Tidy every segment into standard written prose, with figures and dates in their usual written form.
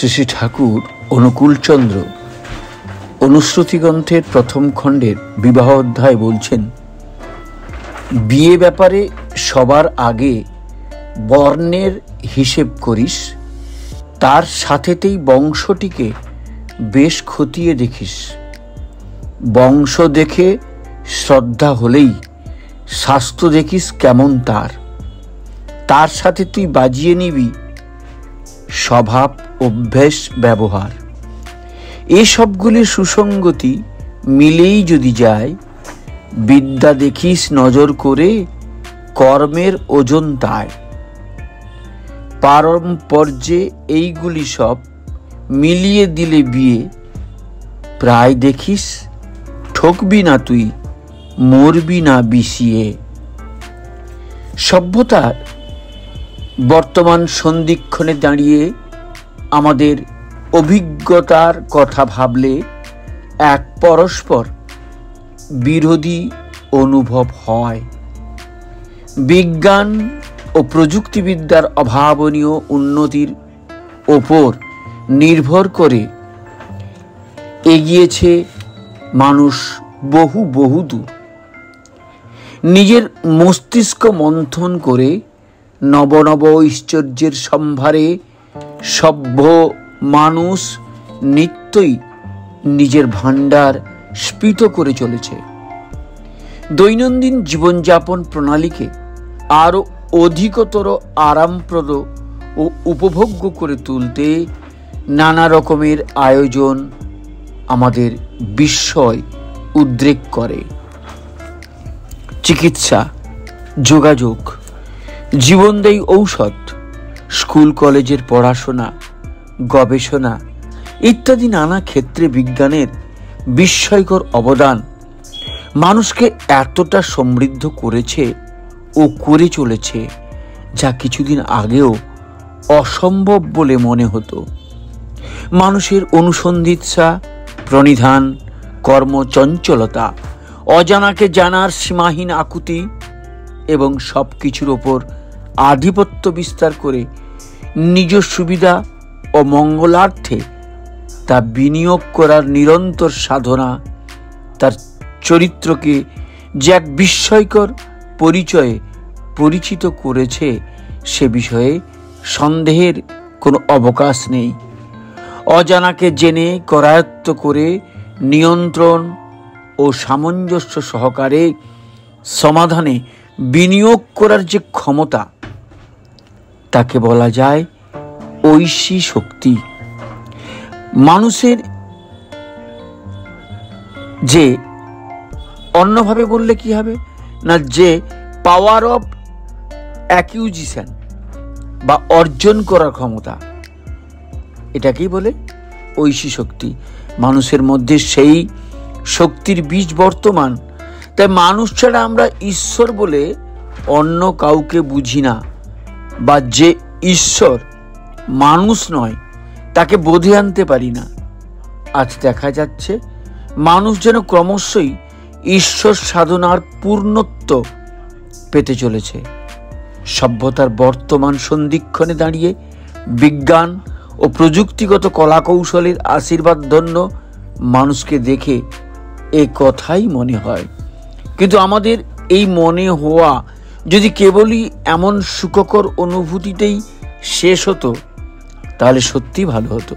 শ্রী শ্রী ঠাকুর অনুকূলচন্দ্র অনুশ্রুতি গ্রন্থের প্রথম খণ্ডের বিবাহ অধ্যায় বলছেন, বিয়ে ব্যাপারে সবার আগে বর্ণের হিসেব করিস, তার সাথেতেই বংশটিকে বেশ খতিয়ে দেখিস। বংশ দেখে শ্রদ্ধা হলেই স্বাস্থ্য দেখিস কেমন তার সাথে তুই বাজিয়ে নিবি স্বভাব, অভ্যেস, ব্যবহার। এসবগুলির সুসঙ্গতি মিলেই যদি যায়, বিদ্যা দেখিস নজর করে, কর্মের ওজন তার। পারম্পর্যে এইগুলি সব মিলিয়ে দিলে বিয়ে, প্রায় দেখিস ঠকবি না তুই, মরবি না বিষিয়ে। সভ্যতার বর্তমান সন্ধিক্ষণে দাঁড়িয়ে আমাদের অভিজ্ঞতার কথা ভাবলে এক পরস্পর বিরোধী অনুভব হয়। বিজ্ঞান ও প্রযুক্তিবিদ্যার অভাবনীয় উন্নতির ওপর নির্ভর করে এগিয়েছে মানুষ বহুদূর। নিজের মস্তিষ্ক মন্থন করে নব ঐশ্বর্যের সম্ভারে সভ্য মানুষ নিত্যই নিজের ভাণ্ডার স্ফীত করে চলেছে। দৈনন্দিন জীবনযাপন প্রণালীকে আরও অধিকতর আরামপ্রদ ও উপভোগ্য করে তুলতে নানা রকমের আয়োজন আমাদের বিস্ময় উদ্রেক করে। চিকিৎসা, যোগাযোগ, জীবনদায়ী ঔষধ, স্কুল কলেজের পড়াশোনা, গবেষণা ইত্যাদি নানা ক্ষেত্রে বিজ্ঞানের বিস্ময়কর অবদান মানুষকে এতটা সমৃদ্ধ করেছে ও করে চলেছে, যা কিছুদিন আগেও অসম্ভব বলে মনে হতো। মানুষের অনুসন্ধিৎসা, প্রণিধান, কর্মচঞ্চলতা, অজানাকে জানার সীমাহীন আকুতি এবং সব কিছুর ওপর আধিপত্য বিস্তার করে নিজ সুবিধা ও মঙ্গলার্থে তা বিনিয়োগ করার নিরন্তর সাধনা তার চরিত্রকে যে এক বিস্ময়কর পরিচয়ে পরিচিত করেছে, সে বিষয়ে সন্দেহের কোনো অবকাশ নেই। অজানাকে জেনে করায়ত্ত করে নিয়ন্ত্রণ ও সামঞ্জস্য সহকারে সমাধানে বিনিয়োগ করার যে ক্ষমতা, তাকে বলা যায় ঐশী শক্তি। মানুষের যে, অন্যভাবে বললে কি হবে না, যে পাওয়ার অফ অ্যাকিউজিশন বা অর্জন করার ক্ষমতা, এটাকেই বলে ঐশী শক্তি। মানুষের মধ্যে সেই শক্তির বীজ বর্তমান। তাই মানুষ ছাড়া আমরা ঈশ্বর বলে অন্য কাউকে বুঝি না, বা যে ঈশ্বর মানুষ নয় তাকে বোধে আনতে পারি না। আজ দেখা যাচ্ছে মানুষ যেন ক্রমশই ঈশ্বর সাধনার পূর্ণত্ব পেতে চলেছে। সভ্যতার বর্তমান সন্ধিক্ষণে দাঁড়িয়ে বিজ্ঞান ও প্রযুক্তিগত কলাকৌশলের আশীর্বাদ ধন্য মানুষকে দেখে এ কথাই মনে হয়। কিন্তু আমাদের এই মনে হওয়া যদি কেবলই এমন সুখকর অনুভূতিতেই শেষ হতো, তাহলে সত্যি ভালো হতো।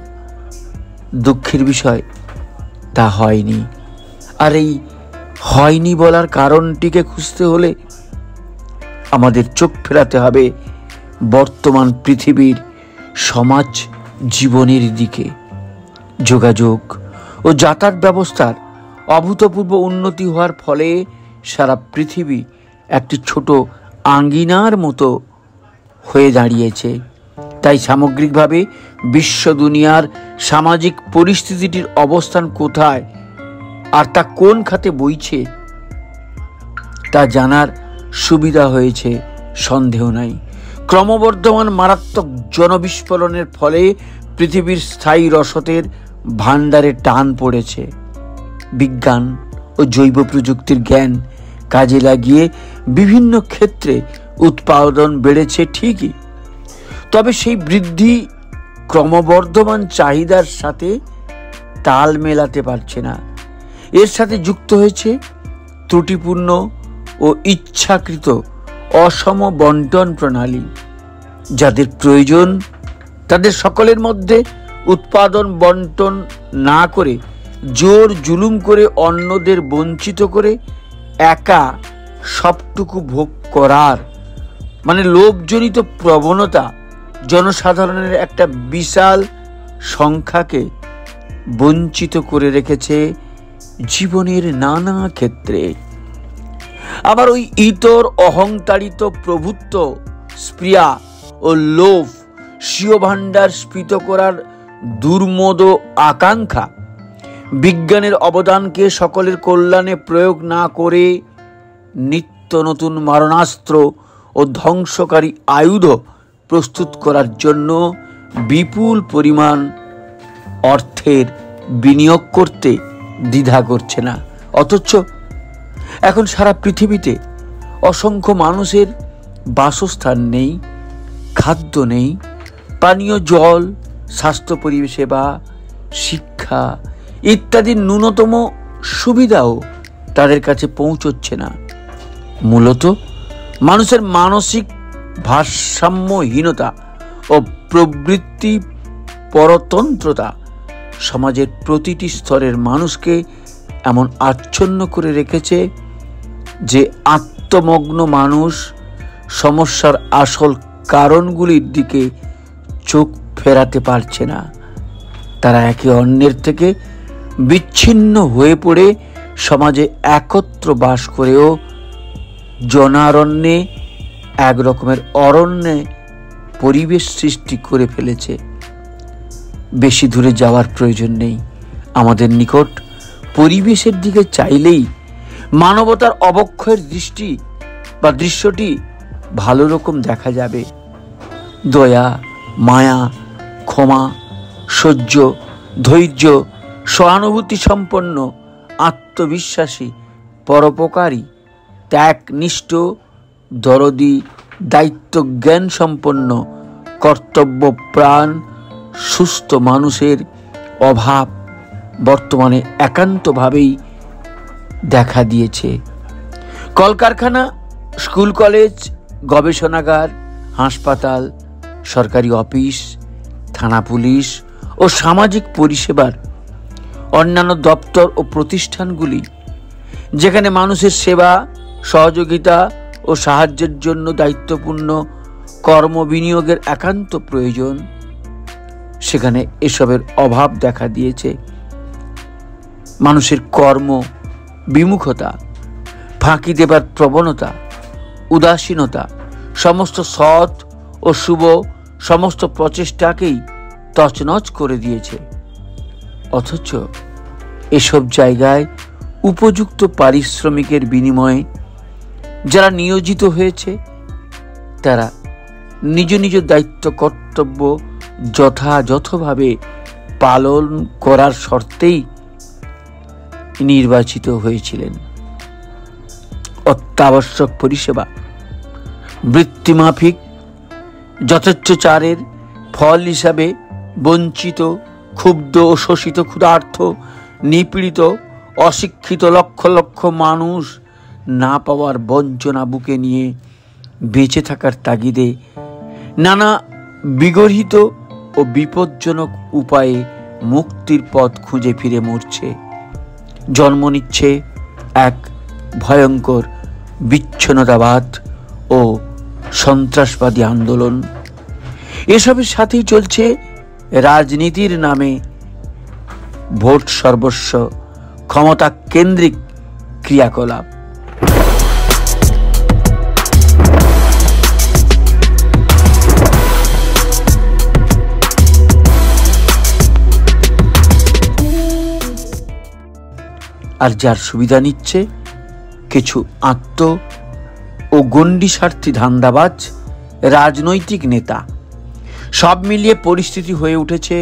দুঃখের বিষয় তা হয়নি। আর এই হয়নি বলার কারণটিকে খুঁজতে হলে আমাদের চোখ ফেরাতে হবে বর্তমান পৃথিবীর সমাজ জীবনের দিকে। যোগাযোগ ও যাতায়াত ব্যবস্থার অভূতপূর্ব উন্নতি হওয়ার ফলে সারা পৃথিবী একটি ছোট আঙ্গিনার মতো হয়ে দাঁড়িয়েছে। তাই সামগ্রিকভাবে বিশ্ব দুনিয়ার সামাজিক পরিস্থিতিটির অবস্থান কোথায় আর তা কোন খাতে বইছে, তা জানার সুবিধা হয়েছে, সন্দেহ নাই। ক্রমবর্ধমান মারাত্মক জনবিস্ফোরণের ফলে পৃথিবীর স্থায়ী রসদের ভাণ্ডারে টান পড়েছে। বিজ্ঞান ও জৈব প্রযুক্তির জ্ঞান কাজে লাগিয়ে বিভিন্ন ক্ষেত্রে উৎপাদন বেড়েছে ঠিকই, তবে সেই বৃদ্ধি ক্রমবর্ধমান চাহিদার সাথে তাল মেলাতে পারছে না। এর সাথে যুক্ত হয়েছে ত্রুটিপূর্ণ ও ইচ্ছাকৃত অসম বন্টন প্রণালী। যাদের প্রয়োজন তাদের সকলের মধ্যে উৎপাদন বন্টন না করে জোর জুলুম করে অন্যদের বঞ্চিত করে একা সবটুকু ভোগ করার মানে লোভজনিত প্রবণতা জনসাধারণের একটা বিশাল সংখ্যাকে বঞ্চিত করে রেখেছে জীবনের নানা ক্ষেত্রে। আবার ওই ইতর অহংতাড়িত প্রভুত্ব, স্প্রিয়া ও লোভ, স্বীয় ভাণ্ডার স্ফীত করার দুর্মদ আকাঙ্ক্ষা বিজ্ঞানের অবদানকে সকলের কল্যাণে প্রয়োগ না করে নিত্য নতুন মারণাস্ত্র ও ধ্বংসকারী আয়ুধ প্রস্তুত করার জন্য বিপুল পরিমাণ অর্থের বিনিয়োগ করতে দ্বিধা করছে না। অথচ এখন সারা পৃথিবীতে অসংখ্য মানুষের বাসস্থান নেই, খাদ্য নেই, পানীয় জল, স্বাস্থ্য পরিষেবা, শিক্ষা ইত্যাদি ন্যূনতম সুবিধাও তাদের কাছে পৌঁছচ্ছে না। মূলত মানুষের মানসিক ভারসাম্যহীনতা ও প্রবৃত্তি পরতন্ত্রতা সমাজের প্রতিটি স্তরের মানুষকে এমন আচ্ছন্ন করে রেখেছে যে আত্মমগ্ন মানুষ সমস্যার আসল কারণগুলির দিকে চোখ ফেরাতে পারছে না। তারা একে অন্যের থেকে বিচ্ছিন্ন হয়ে পড়ে সমাজে একত্র বাস করেও জনারণ্যে এক রকমের অরণ্যে পরিবেশ সৃষ্টি করে ফেলেছে। বেশি দূরে যাওয়ার প্রয়োজন নেই। আমাদের নিকট পরিবেশের দিকে চাইলেই মানবতার অবক্ষয়ের দৃশ্যটি ভালো রকম দেখা যাবে। দয়া, মায়া, ক্ষমা, সহ্য, ধৈর্য, সহানুভূতি সম্পন্ন, আত্মবিশ্বাসী, পরোপকারী, ত্যাগনিষ্ঠ, দরদি, দায়িত্ব জ্ঞান সম্পন্ন, কর্তব্যপ্রাণ, সুস্থ মানুষের অভাব বর্তমানে একান্তভাবেই দেখা দিয়েছে। কলকারখানা, স্কুল কলেজ, গবেষণাগার, হাসপাতাল, সরকারি অফিস, থানা পুলিশ ও সামাজিক পরিষেবার অন্যান্য দপ্তর ও প্রতিষ্ঠানগুলি যেখানে মানুষের সেবা, সহযোগিতা ও সাহায্যের জন্য দায়িত্বপূর্ণ কর্ম বিনিয়োগের একান্ত প্রয়োজন, সেখানে এসবের অভাব দেখা দিয়েছে। মানুষের কর্ম বিমুখতা, ফাঁকি দেবার প্রবণতা, উদাসীনতা সমস্ত সৎ ও শুভ সমস্ত প্রচেষ্টাকেই তছনছ করে দিয়েছে। অথচ এসব জায়গায় উপযুক্ত পারিশ্রমিকের বিনিময়ে যারা নিয়োজিত হয়েছে তারা নিজ নিজ দায়িত্ব কর্তব্য যথাযথভাবে পালন করার শর্তেই নির্বাচিত হয়েছিলেন। অত্যাবশ্যক পরিষেবা, বৃত্তিমাফিক যথেচ্ছাচারের ফল হিসাবে বঞ্চিত, ক্ষুব্ধ ও শোষিত, ক্ষুধার্ত, নিপীড়িত, অশিক্ষিত লক্ষ লক্ষ মানুষ না পাওয়ার বঞ্চনা বুকে নিয়ে বেঁচে থাকার তাগিদে নানা বিগর্হিত ও বিপজ্জনক উপায়ে মুক্তির পথ খুঁজে ফিরে মরছে। জন্ম নিচ্ছে এক ভয়ঙ্কর বিচ্ছিন্নতাবাদ ও সন্ত্রাসবাদী আন্দোলন। এসবের সাথেই চলছে রাজনীতির নামে ভোট সর্বস্ব, ক্ষমতা কেন্দ্রিক ক্রিয়াকলাপ। আর যার সুবিধা নিচ্ছে কিছু আত্ম ও গণ্ডি স্বার্থী ধান্দাবাজ রাজনৈতিক নেতা। সব মিলিয়ে পরিস্থিতি হয়ে উঠেছে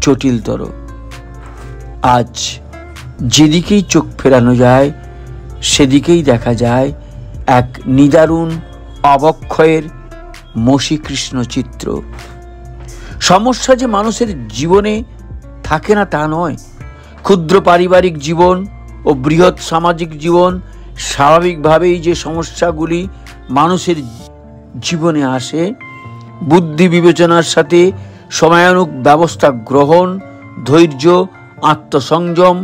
জটিলতর। আজ যেদিকেই চোখ ফেরানো যায় সেদিকেই দেখা যায় এক নিদারুণ অবক্ষয়ের মসীকৃষ্ণ চিত্র। সমস্যা যে মানুষের জীবনে থাকে না তা নয়। ক্ষুদ্র পারিবারিক জীবন ও বৃহৎ সামাজিক জীবন, স্বাভাবিকভাবেই যে সমস্যাগুলি মানুষের জীবনে আসে, বুদ্ধি বিবেচনার সাথে সময়ানুক ব্যবস্থা গ্রহণ, ধৈর্য, আত্মসংযম,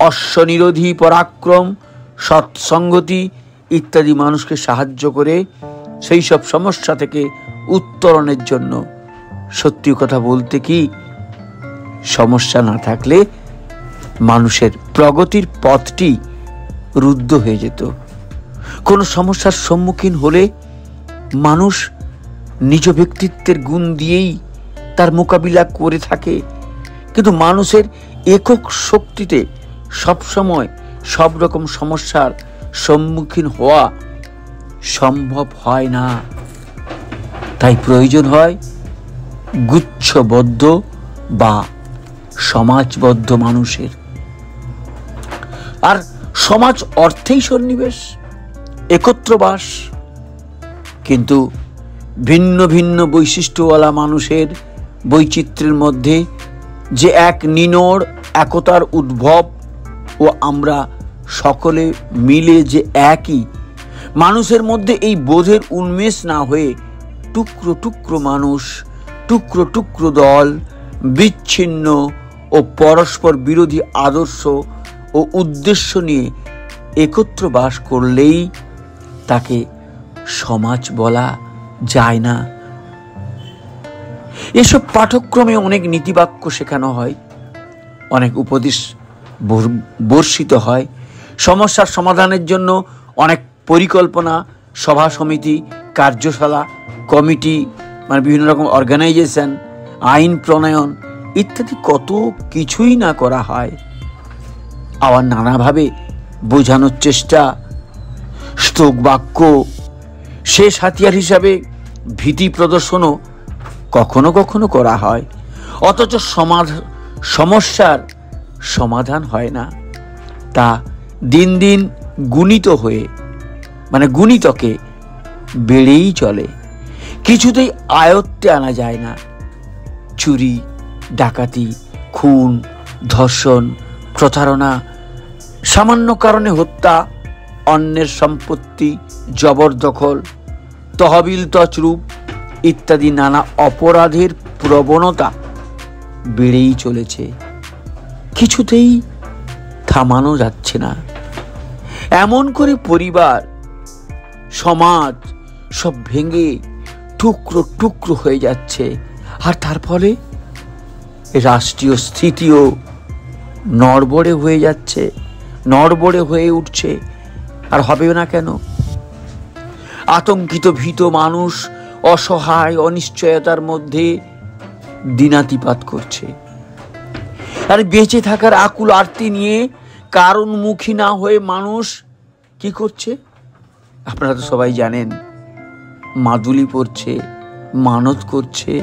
অশ্বনিরোধী পরাক্রম, সৎসঙ্গতি ইত্যাদি মানুষকে সাহায্য করে সেই সব সমস্যা থেকে উত্তরণের জন্য। সত্যি কথা বলতে কি, সমস্যা না থাকলে মানুষের প্রগতির পথটি রুদ্ধ হয়ে যেত। কোনো সমস্যার সম্মুখীন হলে মানুষ নিজ ব্যক্তিত্বের গুণ দিয়েই তার মোকাবিলা করে থাকে, কিন্তু মানুষের একক শক্তিতে সবসময় সব রকম সমস্যার সম্মুখীন হওয়া সম্ভব হয় না। তাই প্রয়োজন হয় গুচ্ছবদ্ধ বা সমাজবদ্ধ মানুষের। আর সমাজ অর্থেই সন্নিবেশ, একত্রবাস। কিন্তু ভিন্ন ভিন্ন বৈশিষ্ট্যওয়ালা মানুষের বৈচিত্র্যের মধ্যে যে এক নিনোড় একতার উদ্ভব ও আমরা সকলে মিলে যে একই, মানুষের মধ্যে এই বোধের উন্মেষ না হয়ে টুকরো টুকরো মানুষ, টুকরো টুকরো দল, বিচ্ছিন্ন ও পরস্পর বিরোধী আদর্শ ও উদ্দেশ্য নিয়ে একত্র বাস করলেই তাকে সমাজ বলা যায় না। এসব পাঠ্যক্রমে অনেক নীতিবাক্য শেখানো হয়, অনেক উপদেশ বর্ষিত হয়, সমস্যার সমাধানের জন্য অনেক পরিকল্পনা, সভা সমিতি, কার্যশালা, কমিটি, মানে বিভিন্ন রকম অর্গানাইজেশন, আইন প্রণয়ন ইত্যাদি কত কিছুই না করা হয়। আবার নানাভাবে বোঝানোর চেষ্টা, স্তোক বাক্য, শেষ হাতিয়ার হিসাবে ভীতি প্রদর্শনও কখনো কখনো করা হয়। অথচ সমস্যার সমাধান হয় না। তা দিন দিন গুণিতকে বেড়েই চলে, কিছুতেই আয়ত্তে আনা যায় না। চুরি, ডাকাতি, খুন, ধর্ষণ, প্রতারণা, সামান্য কারণে হত্যা, অন্যের সম্পত্তি জবরদখল, তহবিল তছরূপ ইত্যাদি নানা অপরাধের প্রবণতা বেড়েই চলেছে, কিছুতেই থামানো যাচ্ছে না। এমন করে পরিবার, সমাজ সব ভেঙে টুকরো টুকরো হয়ে যাচ্ছে। আর তার ফলে রাষ্ট্রীয় স্থিতিও নড়বড়ে হয়ে যাচ্ছে, নড়বড়ে হয়ে উঠছে। আর হবে না কেন? আতঙ্কিত ভীত মানুষ অসহায় অনিশ্চয়তার মধ্যে দিনাতিপাত করছে। আর বেঁচে থাকার আকুল আর্তি নিয়ে কারণমুখী না হয়ে মানুষ কি করছে? আপনারা তো সবাই জানেন, মাদুলি পড়ছে, মানত করছে,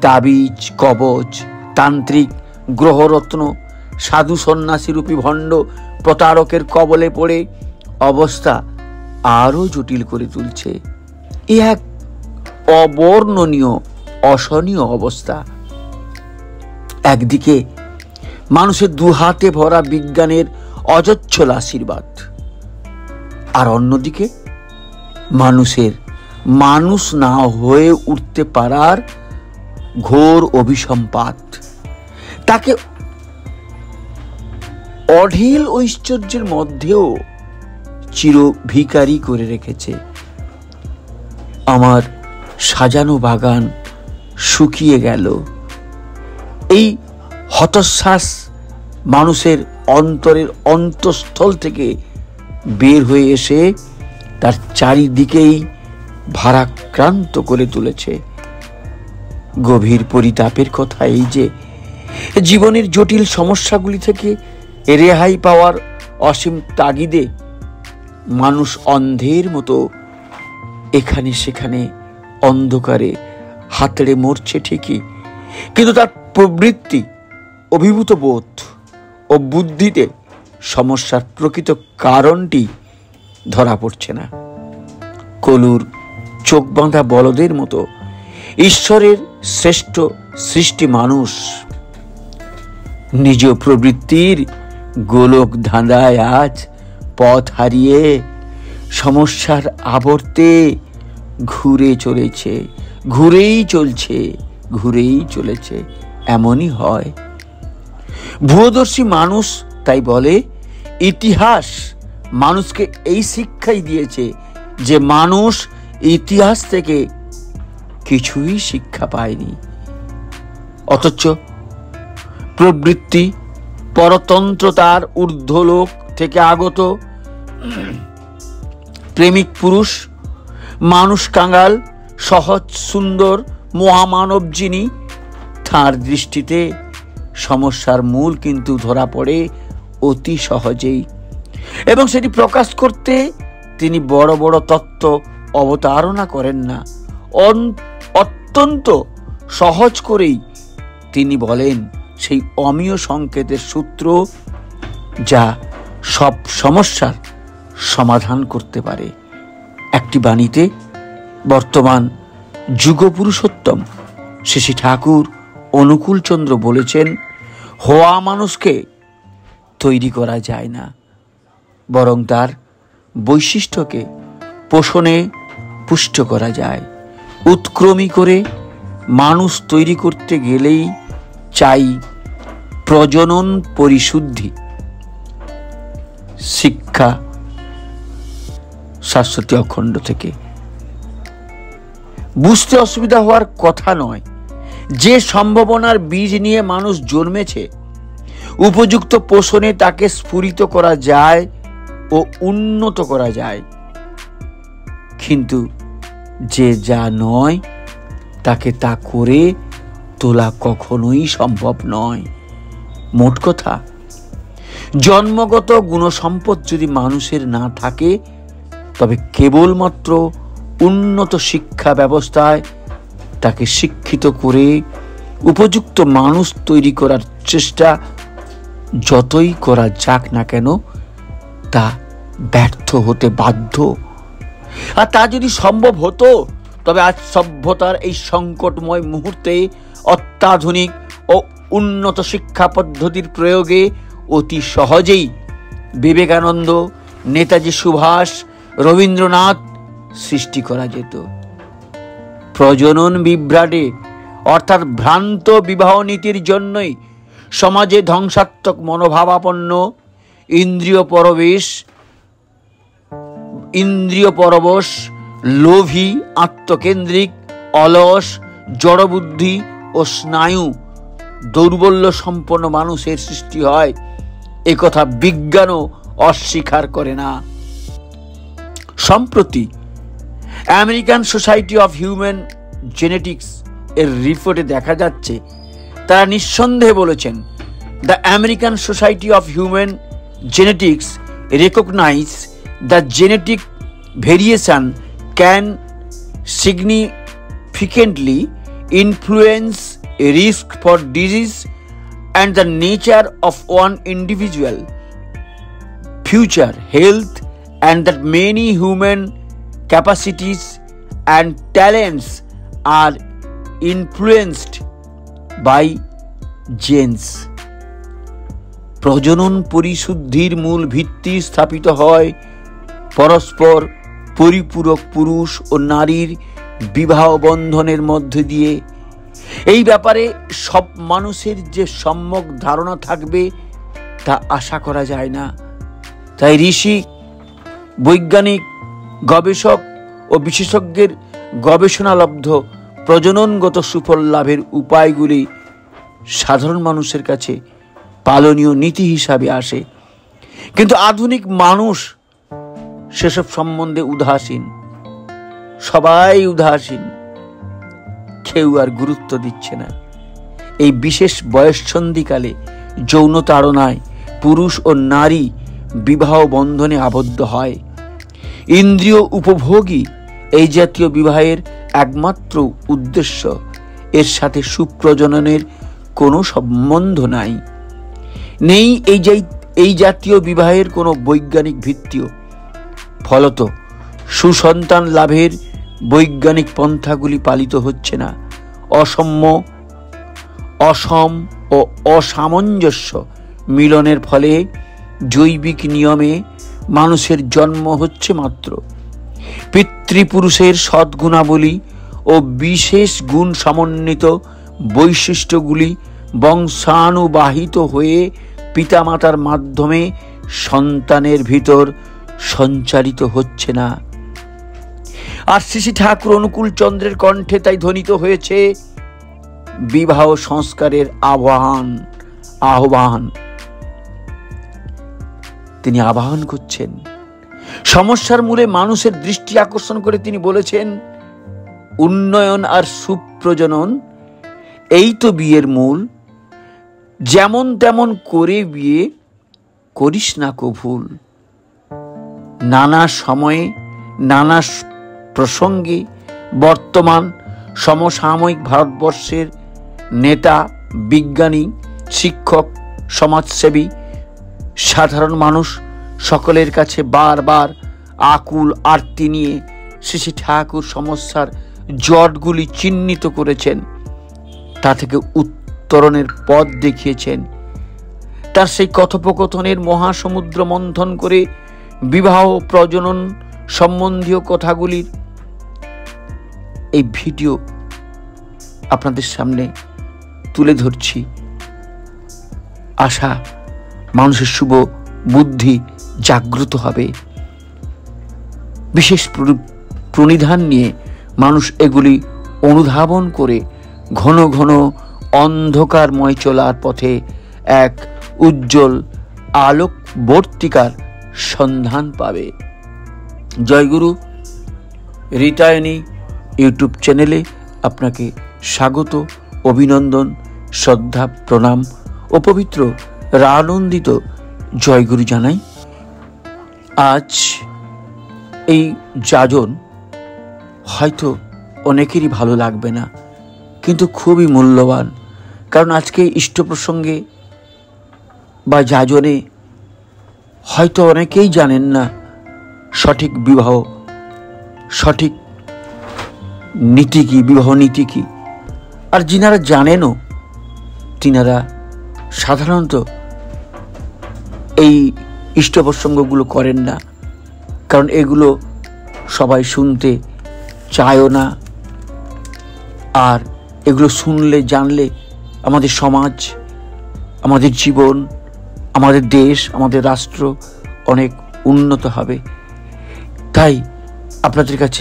তাবিজ, কবচ, তান্ত্রিক, গ্রহরত্ন, সাধু সন্ন্যাসী রূপী ভণ্ড প্রতারকের কবলে পড়ে অবস্থা আরো জটিল করে তুলছে। এ এক অবর্ণনীয় অসহনীয় অবস্থা। একদিকে মানুষের দুহাতে ভরা বিজ্ঞানের অজস্র আশীর্বাদ, আর অন্যদিকে মানুষের মানুষ না হয়ে উঠতে পারার ঘোর অভিসম্পাত তাকে অঢেল ঐশ্বর্যের মধ্যেও চির ভিখারি করে রেখেছে। আমার সাজানো বাগান শুকিয়ে গেল। এই হতশ্বাস মানুষের অন্তরের অন্তঃস্থল থেকে বের হয়ে এসে তার চারিদিকেই ভারাক্রান্ত করে তুলেছে। গভীর পরিতাপের কথা এই যে, জীবনের জটিল সমস্যাগুলি থেকে রেহাই পাওয়ার অসীম তাগিদে মানুষ অন্ধের মতো এখানে সেখানে অন্ধকারে হাতড়ে মরছে ঠিকই, কিন্তু তার প্রবৃত্তি, অভিভূত বোধ ও বুদ্ধিতে সমস্যার প্রকৃত কারণটি ধরা পড়ছে না। কলুর চোখ বাঁধা বলদের মতো ঈশ্বরের শ্রেষ্ঠ সৃষ্টি মানুষ নিজ প্রবৃত্তির গোলক ধাঁধায় আজ পথ হারিয়ে সমস্যার আবর্তে ঘুরেই চলেছে। এমনই হয়। ভূয়দর্শী মানুষ তাই বলে, ইতিহাস মানুষকে এই শিক্ষাই দিয়েছে যে মানুষ ইতিহাস থেকে কিছুই শিক্ষা পায়নি। অথচ প্রবৃত্তি, পরতন্ত্রতার ঊর্ধ্বলোক থেকে আগত প্রেমিক পুরুষ, মানুষ কাঙ্গাল, সহজ সুন্দর মহামানব যিনি, তাঁর দৃষ্টিতে সমস্যার মূল কিন্তু ধরা পড়ে অতি সহজেই, এবং সেটি প্রকাশ করতে তিনি বড় বড় তত্ত্ব অবতারণা করেন না। অত্যন্ত সহজ করেই তিনি বলেন সেই অমীয় সংকেতের সূত্র, যা সব সমস্যার সমাধান করতে পারে। একটি বাণীতে বর্তমান যুগ পুরুষোত্তম শ্রী ঠাকুর অনুকূলচন্দ্র বলেছেন, হওয়া মানুষকে তৈরি করা যায় না, বরং তার বৈশিষ্ট্যকে পোষণে পুষ্ট করা যায়। উৎক্রমী করে মানুষ তৈরি করতে গেলেই চাই প্রজনন পরিশুদ্ধি। শিক্ষা শাশ্বতী অখণ্ড থেকে বুঝতে অসুবিধা হওয়ার কথা নয়। যে সম্ভাবনার বীজ নিয়ে মানুষ জন্মেছে, উপযুক্ত পোষণে তাকে স্ফুরিত করা যায় ও উন্নত করা যায়, কিন্তু যে যা নয় তাকে তা করে তোলা কখনোই সম্ভব নয়। মোট কথা, জন্মগত গুণসম্পদ যদি মানুষের না থাকে, তবে কেবলমাত্র উন্নত শিক্ষা ব্যবস্থায় তাকে শিক্ষিত করে উপযুক্ত মানুষ তৈরি করার চেষ্টা যতই করা যাক না কেন, তা ব্যর্থ হতে বাধ্য। আর তা যদি সম্ভব হতো, তবে আজ সভ্যতার এই সংকটময় মুহূর্তে অত্যাধুনিক ও উন্নত শিক্ষা পদ্ধতির প্রয়োগে অতি সহজেই বিবেকানন্দ, নেতাজি সুভাষ, রবীন্দ্রনাথ সৃষ্টি করা যেত। প্রজনন বিভ্রাটে অর্থাৎ ভ্রান্ত বিবাহ নীতির জন্যই সমাজে ধ্বংসাত্মক মনোভাবাপন্ন, ইন্দ্রিয় পরবশ, লোভী, আত্মকেন্দ্রিক, অলস, জড়বুদ্ধি ও স্নায়ু দৌর্বল্য সম্পন্ন মানুষের সৃষ্টি হয়। একথা বিজ্ঞানও অস্বীকার করে না। সম্প্রতি American Society of Human Genetics এর রিপোর্টে দেখা যাচ্ছে, তারা নিঃসন্দেহে বলেছেন, the American Society of Human Genetics recognise the genetic variation can significantly influence a risk for disease and the nature of one individual future health, and that many human capacities and talents are influenced by genes. প্রজনন পরিশুদ্ধির মূল ভিত্তি স্থাপিত হয় পরস্পর পরিপূরক পুরুষ ও নারীর বিবাহ বন্ধনের মধ্য দিয়ে। এই ব্যাপারে সব মানুষের যে সম্যক ধারণা থাকবে তা আশা করা যায় না। তাই ঋষি, বৈজ্ঞানিক, গবেষক ও বিশেষজ্ঞের গবেষণালব্ধ প্রজননগত সুফল লাভের উপায়গুলি সাধারণ মানুষের কাছে পালনীয় নীতি হিসাবে আসে, কিন্তু আধুনিক মানুষ সেসব সম্বন্ধে উদাসীন। সবাই উদাসীন, কেউ আর গুরুত্ব দিচ্ছে না। এই বিশেষ বয়ঃসন্ধিকালে যৌন তাড়নায় পুরুষ ও নারী বিবাহ বন্ধনে আবদ্ধ হয়। ইন্দ্রিয় উপভোগী এই জাতীয় বিবাহের একমাত্র উদ্দেশ্য, এর সাথে সুপ্রজননের কোনো সম্বন্ধ নেই। এই জাতীয় বিবাহের কোনো বৈজ্ঞানিক ভিত্তিও। ফলত সুসন্তান লাভের বৈজ্ঞানিক পন্থাগুলি পালিত হচ্ছে না। অসম ও অসামঞ্জস্য মিলনের ফলে জৈবিক নিয়মে মানুষের জন্ম হচ্ছে মাত্র। পিতৃপুরুষের সদ্গুণাবলী ও বিশেষ গুণ সমন্বিত বৈশিষ্ট্যগুলি বংশানুবাহিত হয়ে পিতামাতার মাধ্যমে সন্তানের ভিতর সঞ্চারিত হচ্ছে না। আর শ্রী ঠাকুর অনুকূল চন্দ্রের কণ্ঠে তাই ধ্বনিত হয়েছে বিবাহ সংস্কারের আহ্বান। তিনি আহ্বান করছেন সমস্যার মূলে মানুষের দৃষ্টি আকর্ষণ করে। তিনি বলেছেন, উন্নয়ন আর সুপ্রজনন এই তো বিয়ের মূল। যেমন তেমন করে বিয়ে করিস না কো ভুল। নানা সময়ে নানা প্রসঙ্গে বর্তমান সমসাময়িক ভারতবর্ষের নেতা, বিজ্ঞানী, শিক্ষক, সমাজসেবী, সাধারণ মানুষ সকলের কাছে বারবার আকুল আর্তি নিয়ে শ্রী ঠাকুর সমস্যার জটগুলি চিহ্নিত করেছেন, তা থেকে উত্তরণের পথ দেখিয়েছেন। তার সেই কথোপকথনের মহাসমুদ্র মন্থন করে বিবাহ প্রজনন সম্বন্ধীয় কথাগুলির এই ভিডিও আপনাদের সামনে তুলে ধরছি। আশা মানুষের শুভ বুদ্ধি জাগ্রত হবে। বিশেষ প্রণিধান নিয়ে মানুষ এগুলি অনুধাবন করে ঘন ঘন অন্ধকারময় চলার পথে এক উজ্জ্বল আলোকবর্তিকার সন্ধান পাবে। জয়গুরু রিতায়নী ইউটিউব চ্যানেলে আপনাকে স্বাগত, অভিনন্দন, শ্রদ্ধা, প্রণাম ও পবিত্র আনন্দিত জয়গুরু জানাই। আজ এই যাজন হয়তো অনেকেরই ভালো লাগবে না, কিন্তু খুবই মূল্যবান। কারণ আজকে ইষ্ট প্রসঙ্গে বা যাজনে হয়তো অনেকেই জানেন না সঠিক বিবাহ, সঠিক নীতি কি, বিবাহ নীতি কি। আর যিনারা জানেনও তিনারা সাধারণত এই ইষ্ট প্রসঙ্গগুলো করেন না, কারণ এগুলো সবাই শুনতে চায়ও না। আর এগুলো শুনলে, জানলে আমাদের সমাজ, আমাদের জীবন, আমাদের দেশ, আমাদের রাষ্ট্র অনেক উন্নত হবে। তাই আপনাদের কাছে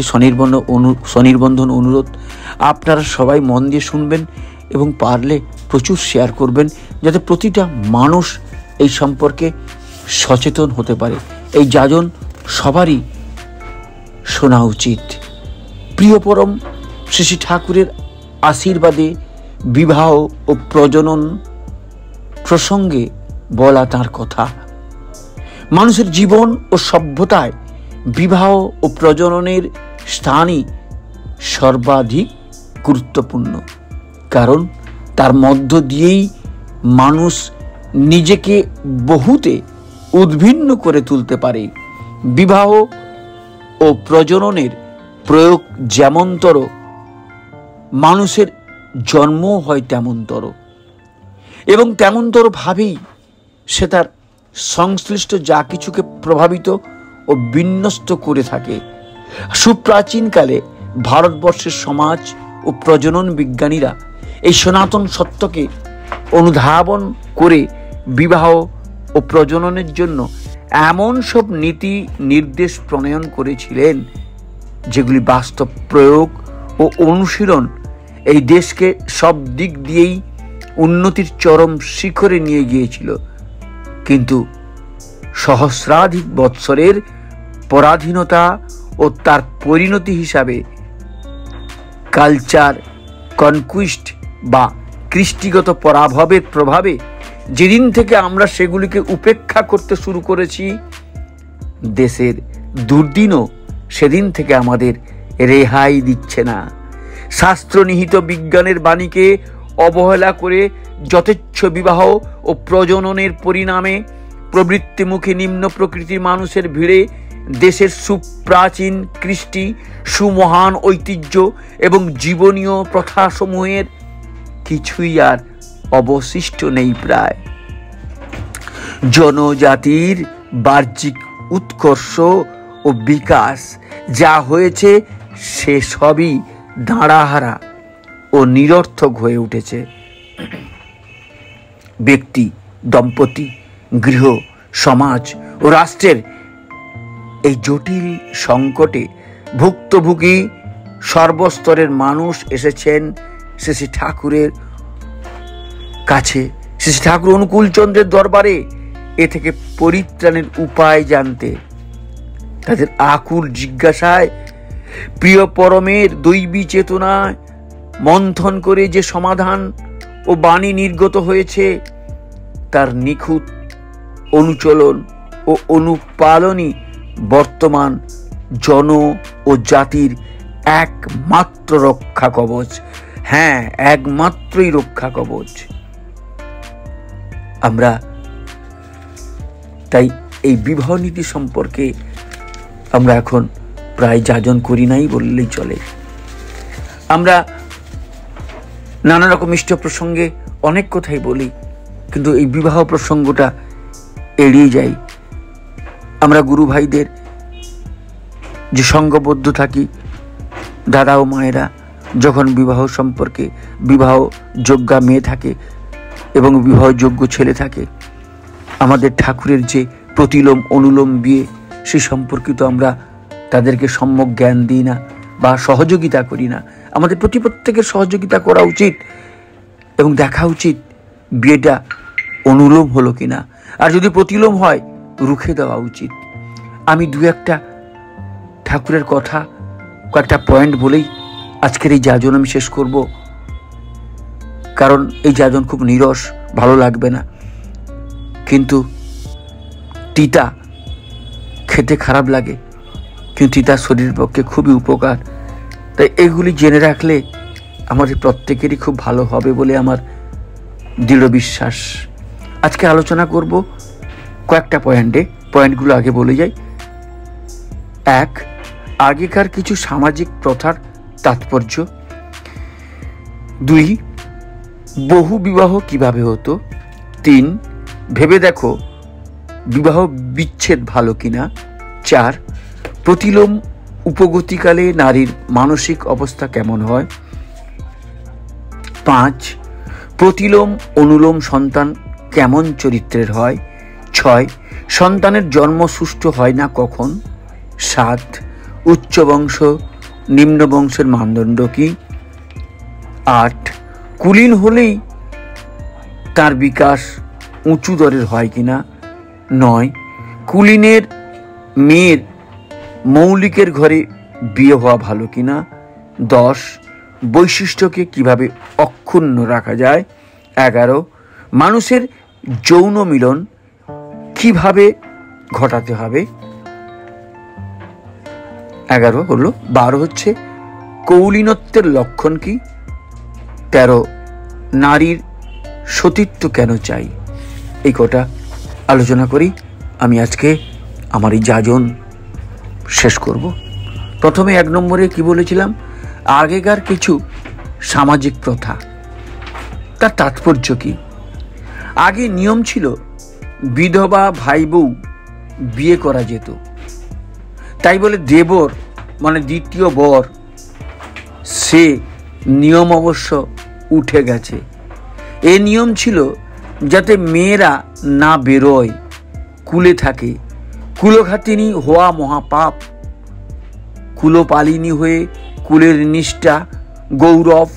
স্বনির্বন্ধন অনুরোধ, আপনারা সবাই মন দিয়ে শুনবেন এবং পারলে প্রচুর শেয়ার করবেন, যাতে প্রতিটা মানুষ এই সম্পর্কে সচেতন হতে পারে। এই যাজন সবারই শোনা উচিত। প্রিয় পরম শ্রী ঠাকুরের আশীর্বাদে বিবাহ ও প্রজনন প্রসঙ্গে বলা তাঁর কথা। মানুষের জীবন ও সভ্যতায় বিবাহ ও প্রজননের স্থানই সর্বাধিক গুরুত্বপূর্ণ, কারণ তার মধ্য দিয়েই মানুষ নিজেকে বহুতে উদ্ভিন্ন করে তুলতে পারে। বিবাহ ও প্রজননের প্রয়োগ যেমনতর, মানুষের জন্ম হয় তেমনতর, এবং তেমনতর ভাবেই সে তার সংশ্লিষ্ট যা কিছুকে প্রভাবিত ও বিন্যস্ত করে থাকে। সুপ্রাচীনকালে ভারতবর্ষের সমাজ ও প্রজনন বিজ্ঞানীরা এই সনাতন সত্যকে অনুধাবন করে বিবাহ ও প্রজননের জন্য এমন সব নীতি নির্দেশ প্রণয়ন করেছিলেন, যেগুলি বাস্তব প্রয়োগ ও অনুশীলন এই দেশকে সব দিক দিয়েই উন্নতির চরম শিখরে নিয়ে গিয়েছিল। কিন্তু সহস্রাধিক বৎসরের পরাধীনতা ও তার পরিণতি হিসাবে কালচার কনকুইস্ট বা কৃষ্টিগত পরাভবের প্রভাবে যেদিন থেকে আমরা সেগুলিকে উপেক্ষা করতে শুরু করেছি, দেশের দুর্দিনও সেদিন থেকে আমাদের রেহাই দিচ্ছে না। শাস্ত্র নিহিত বিজ্ঞানের বাণীকে অবহেলা করে যথেচ্ছ বিবাহ ও প্রজননের পরিণামে প্রবৃত্তিমুখী নিম্ন প্রকৃতির মানুষের ভিড়ে দেশের সুপ্রাচীন কৃষ্টি, সুমহান ঐতিহ্য এবং জীবনীয় প্রথাসমূহের কিছুই আর অবশিষ্ট নেই প্রায়। জনজাতির বাহ্যিক উৎকর্ষ ও বিকাশ যা হয়েছে সে সবই দাঁড়াহারা ও নিরর্থক হয়ে উঠেছে। ব্যক্তি, দম্পতি, গৃহ, সমাজ ও রাষ্ট্রের এই জটিল সংকটে ভুক্তভোগী সর্বস্তরের মানুষ এসেছেন শ্রী ঠাকুরের কাছে, শ্রী ঠাকুর অনুকূলচন্দ্রের দরবারে এ থেকে পরিত্রাণের উপায় জানতে। তাদের আকুল জিজ্ঞাসায় প্রিয় পরমের দৈবী চেতনায় মন্থন করে যে সমাধান ও বাণী নির্গত হয়েছে তার নিখুঁত অনুচলন ও অনুপালনই বর্তমান জন ও জাতির একমাত্র রক্ষা কবচ। হ্যাঁ, একমাত্রই রক্ষা কবচ। আমরা তাই এই বিবাহ নীতি সম্পর্কে আমরা এখন প্রায় যাজন করি নাই বললেই চলে। আমরা নানা রকম ইষ্ট প্রসঙ্গে অনেক কথাই বলি, কিন্তু এই বিবাহ প্রসঙ্গটা এড়িয়ে যাই। আমরা গুরু ভাইদের যে সঙ্গবদ্ধ থাকি, দাদা ও মায়েরা যখন বিবাহ সম্পর্কে, বিবাহ যোগ্যা মেয়ে থাকে এবং বিবাহযোগ্য ছেলে থাকে, আমাদের ঠাকুরের যে প্রতিলোম অনুলোম বিয়ে, সে সম্পর্কিত আমরা তাদেরকে সম্যক জ্ঞান দিই না বা সহযোগিতা করি না। আমাদের প্রত্যেকের সহযোগিতা করা উচিত এবং দেখা উচিত বিয়েটা অনুলোম হলো কিনা, আর যদি প্রতিলোম হয় রুখে দেওয়া উচিত। আমি দু একটা ঠাকুরের কথা, কয়েকটা পয়েন্ট বলেই আজকের এই যাজন আমি শেষ করব, কারণ এই যাজন খুব নীরস, ভালো লাগবে না, কিন্তু তিতা খেতে খারাপ লাগে, কিন্তু তিতা শরীরের পক্ষে খুবই উপকার। তাই এগুলি জেনে রাখলে আমাদের প্রত্যেকেরই খুব ভালো হবে বলে আমার দৃঢ় বিশ্বাস। আজকে আলোচনা করব কয়েকটা পয়েন্টগুলো আগে বলে যাই। 1, আগেকার কিছু সামাজিক প্রথার তাৎপর্য। 2, বহু বিবাহ কিভাবে হতো। 3, ভেবে দেখো বিবাহ বিচ্ছেদ ভালো কিনা। 4, প্রতিলোম উপগতিকালে নারীর মানসিক অবস্থা কেমন হয়। 5, প্রতিলোম অনুলোম সন্তান কেমন চরিত্রের হয়। 6, সন্তানের জন্ম সুষ্ঠু হয় না কখন। 7, উচ্চ বংশ নিম্ন বংশের মানদণ্ড কি। 8, কুলীন হলেই তার বিকাশ উঁচু দরের হয় কিনা। 9, কুলীনের মেয়ের মৌলিকের ঘরে বিয়ে হওয়া ভালো কিনা। 10, বৈশিষ্ট্যকে কিভাবে অক্ষুণ্ণ রাখা যায়। 11, মানুষের যৌন মিলন কিভাবে ঘটাতে হবে। 11 হলো। 12 হচ্ছে কৌলীনত্বের লক্ষণ কি। 13, নারীর সতীত্ব কেন চাই। এই কটা আলোচনা করি আমি আজকে আমার এই যাজন শেষ করব। প্রথমে 1 নম্বরে কি বলেছিলাম, আগেকার কিছু সামাজিক প্রথা, তার তাৎপর্য কি। আগে নিয়ম ছিল বিধবা ভাই বউ বিয়ে করা যেত, তাই বলে দেবর মানে দ্বিতীয় বর সে নিয়ম অবশ্য উঠে গেছে। এ নিয়ম ছিল যাতে মেয়েরা না বেরোয়, কুলে থাকে। কুলঘাতিনী হওয়া মহাপাপ। কুলপালিনী হয়ে কুলের নিষ্ঠা, গৌরব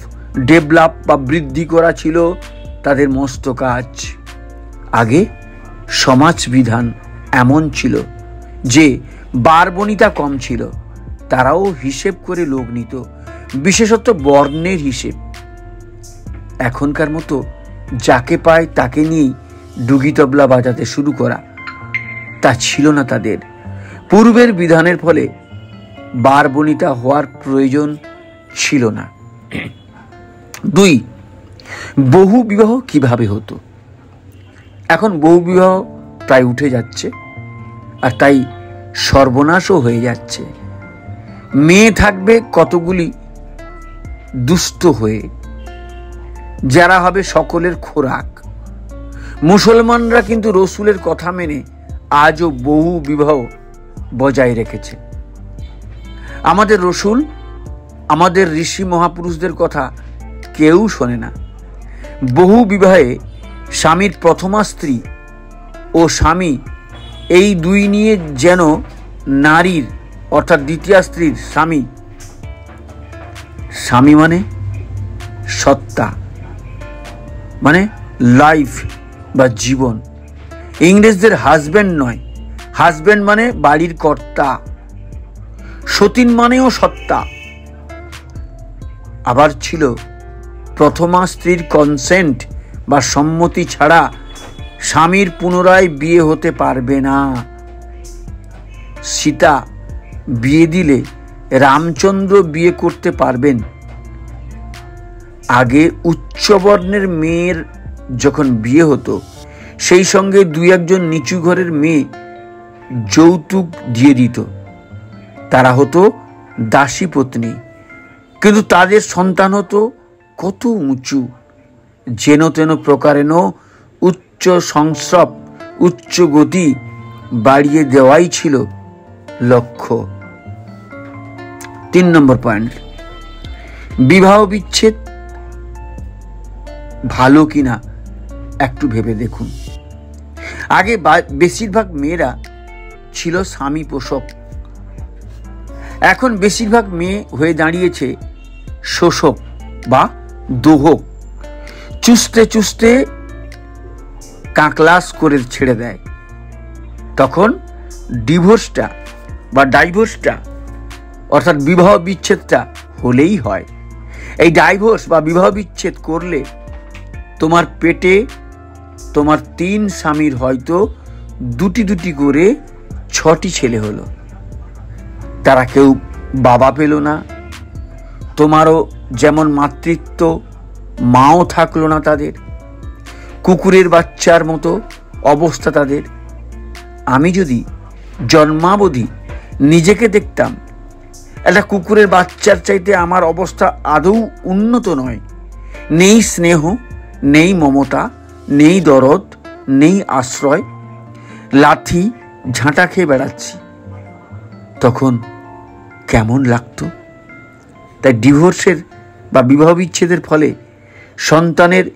ডেভেলপ বা বৃদ্ধি করা ছিল তাদের মস্ত কাজ। আগে সমাজ বিধান এমন ছিল যে বারবনিতা কম ছিল, তারাও হিসেব করে লোক নিত, বিশেষত বর্ণের হিসেব। এখনকার মতো যাকে পায় তাকে নিয়েই ডুগি তবলা বাজাতে শুরু করা তা ছিল না তাদের। পূর্বের বিধানের ফলে বারবনিতা হওয়ার প্রয়োজন ছিল না। 2, বহু বিবাহ কিভাবে হতো। এখন বহু বিবাহ প্রায় উঠে যাচ্ছে, আর তাই সর্বনাশও হয়ে যাচ্ছে। মেয়ে থাকবে কতগুলি দুষ্ট হয়ে, যারা হবে সকলের খোরাক। মুসলমানরা কিন্তু রসুলের কথা মেনে আজও বহু বিবাহ বজায় রেখেছে। আমাদের রসুল, আমাদের ঋষি মহাপুরুষদের কথা কেউ শোনে না। বহু বিবাহে স্বামীর প্রথমা স্ত্রী ও স্বামী এই দুই নিয়ে যেন নারীর অর্থাৎ দ্বিতীয় স্ত্রীর স্বামী, স্বামী মানে সত্তা, মানে লাইফ বা জীবন। ইংরেজদের হাজব্যান্ড নয়, হাজব্যান্ড মানে বাড়ির কর্তা। সতীন মানেও সত্তা। আবার ছিল প্রথমা স্ত্রীর কনসেন্ট বা সম্মতি ছাড়া স্বামীর পুনরায় বিয়ে হতে পারবে না। সীতা বিয়ে দিলে রামচন্দ্র বিয়ে করতে পারবেন। আগে উচ্চবর্ণের মেয়ের যখন বিয়ে হতো, সেই সঙ্গে দুই একজন নিচু ঘরের মেয়ে যৌতুক দিয়ে দিত। তারা হতো দাসী পত্নী, কিন্তু তাদের সন্তান হতো কত উঁচু, যেন তেন প্রকারেণ উচ্চ সংস্রব, উচ্চ গতি বাড়িয়ে দেওয়াই ছিল লক্ষ্য। 3 নম্বর পয়েন্ট, বিবাহ বিচ্ছেদ ভালো কিনা একটু ভেবে দেখুন। আগে বেশিরভাগ মেয়েরা ছিল স্বামী পোষক, এখন বেশিরভাগ মেয়ে হয়ে দাঁড়িয়েছে শোষক বা দোহক। চুষতে চুষতে কাকলাস করে ছেড়ে দেয়। তখন ডিভোর্সটা বা ডাইভোর্সটা অর্থাৎ বিবাহ বিচ্ছেদটা হলেই হয়। এই ডাইভোর্স বা বিবাহ বিচ্ছেদ করলে তোমার পেটে তোমার 3 স্বামীর হয়তো 2টি করে 6টি ছেলে হলো। তারা কেউ বাবা পেল না, তোমারও যেমন মাতৃত্ব মাও থাকলো না তাদের। কুকুরের বাচ্চার মতো অবস্থা তাদের। আমি যদি জন্মাবধি নিজেকে দেখতাম, একটা কুকুরের বাচ্চার চাইতে আমার অবস্থা আদৌ উন্নত নয়। নেই স্নেহ, নেই মমতা, নেই দরদ, নেই আশ্রয়, লাথি ঝাঁটা খেয়ে বেড়াচ্ছি। তখন কেমন লাগতো? তাই ডিভোর্সের বা বিবাহ বিচ্ছেদের ফলে সন্তানের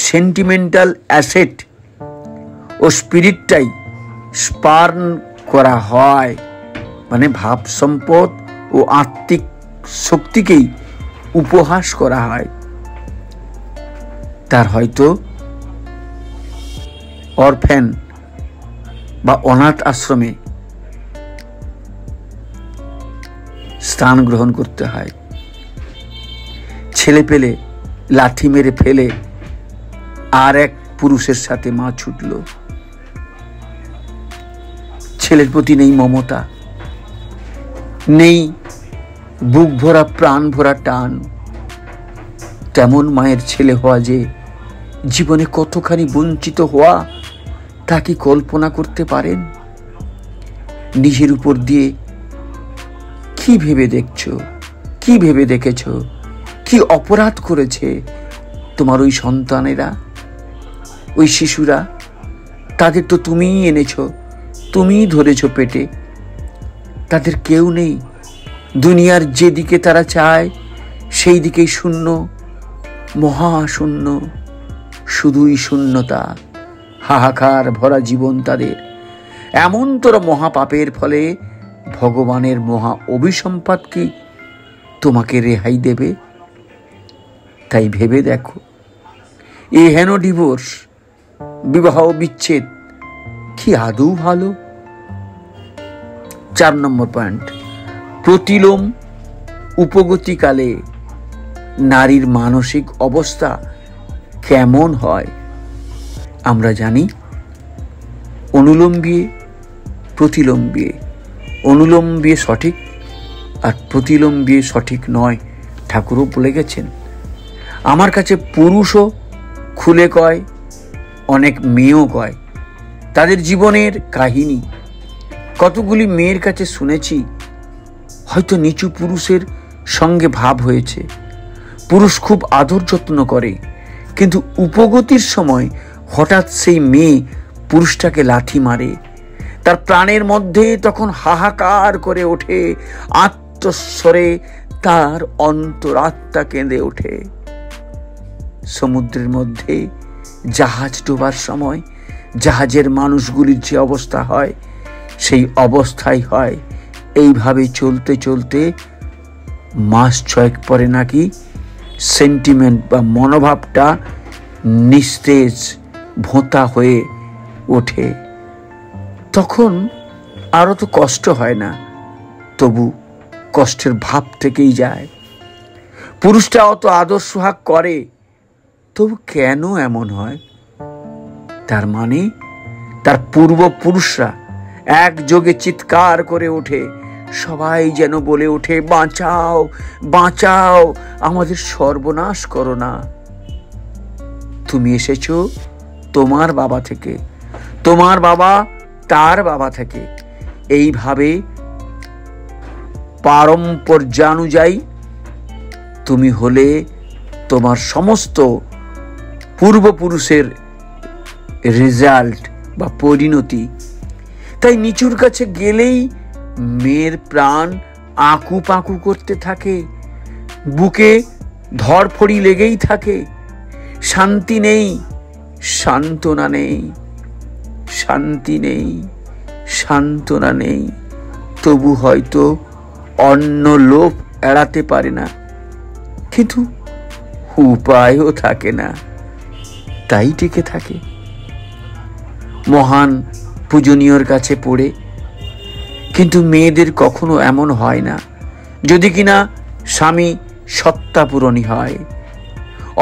সেন্টিমেন্টাল অ্যাসেট ও স্পিরিটটাই স্পার্ন করা হয়, মানে ভাব সম্পদ ও আত্মিক শক্তিকেই উপহাস করা হয়। তার হয়তো অরফ্যান বা অনাথ আশ্রমে স্থান গ্রহণ করতে হয়। ছেলে পেলে লাঠি মেরে ফেলে আর এক পুরুষের সাথে মা ছুটল। ছেলের প্রতি নেই মমতা, নেই বুক ভরা প্রাণ ভরা টান। তেমন মায়ের ছেলে হওয়া যে জীবনে কতখানি বঞ্চিত হওয়া তা কি কল্পনা করতে পারেন? নিজের উপর দিয়ে কি ভেবে দেখছো, কি ভেবে দেখেছ, কি অপরাধ করেছে তোমার ওই সন্তানেরা, ওই শিশুরা? তাদের তো তুমিই এনেছো, তুমিই ধরেছো পেটে। তাদের কেউ নেই। দুনিয়ার যেদিকে তারা চায় সেই দিকেই শূন্য, মহাশূন্য, শুধুই শূন্যতা, হাহাকার ভরা জীবন তাদের। এমনতর মহাপাপের ফলে ভগবানের মহা অভিসম্পাত কি তোমাকে রেহাই দেবে? তাই ভেবে দেখো, এ হেন ডিভোর্স, বিবাহ বিচ্ছেদ কি আদৌ ভালো? 4 নম্বর পয়েন্ট, প্রতিলোম উপগতিকালে নারীর মানসিক অবস্থা কেমন হয়? আমরা জানি অনুলোম বিয়ে, প্রতিলোম বিয়ে। অনুলোম বিয়ে সঠিক আর প্রতিলোম বিয়ে সঠিক নয়, ঠাকুরও বলে গেছেন। আমার কাছে পুরুষও খুলে কয়, অনেক মেয়েও কয় তাদের জীবনের কাহিনী। কতগুলি মেয়ের কাছে শুনেছি হয়তো নিচু পুরুষের সঙ্গে ভাব হয়েছে, পুরুষ খুব আদর যত্ন করে, কিন্তু উপগতির সময় হঠাৎ সেই মেয়ে পুরুষটাকে লাথি মারে। তার প্রাণের মধ্যে তখন হাহাকার করে ওঠে, আত্মস্বরে তার অন্তরাত্মা কেঁদে ওঠে। সমুদ্রের মধ্যে জাহাজ ডোবার সময় জাহাজের মানুষগুলির যে অবস্থা হয়, সেই অবস্থাই হয়। এইভাবে চলতে চলতে মাস 6 পরে নাকি সেন্টিমেন্ট বা মনোভাবটা নিস্তেজ ভোঁতা হয়ে ওঠে। তখন আরো তো কষ্ট হয় না, তবু কষ্টের ভাব থেকেই যায়। পুরুষটা অত আদর সোহাগ করে, তবু কেন এমন হয়? তার মানে তার পূর্বপুরুষরা একযোগে চিৎকার করে ওঠে, সবাই যেন বলে ওঠে, বাঁচাও বাঁচাও, আমাদের সর্বনাশ করো না। তুমি এসেছো তোমার বাবা থেকে, তোমার বাবা তার বাবা থেকে। এইভাবে পারম্পর্যানুযায়ী তুমি হলে তোমার সমস্ত পূর্বপুরুষের রেজাল্ট বা পরিণতি। তাই নিচুর কাছে গেলেই মেয়ের প্রাণ আঁকু পাঁকু করতে থাকে, বুকে ধরফড়ি লেগেই থাকে। শান্তি নেই, সান্ত্বনা নেই, শান্তি নেই, সান্ত্বনা নেই। তবু হয়তো অন্য লোভ এড়াতে পারে না, কিন্তু উপায়ও থাকে না, তাই টিকে থাকে। মহান পূজনীয়র কাছে পড়ে, কিন্তু মেয়েদের কখনো এমন হয় না, যদি কিনা স্বামী সত্তাপূরণী হয়।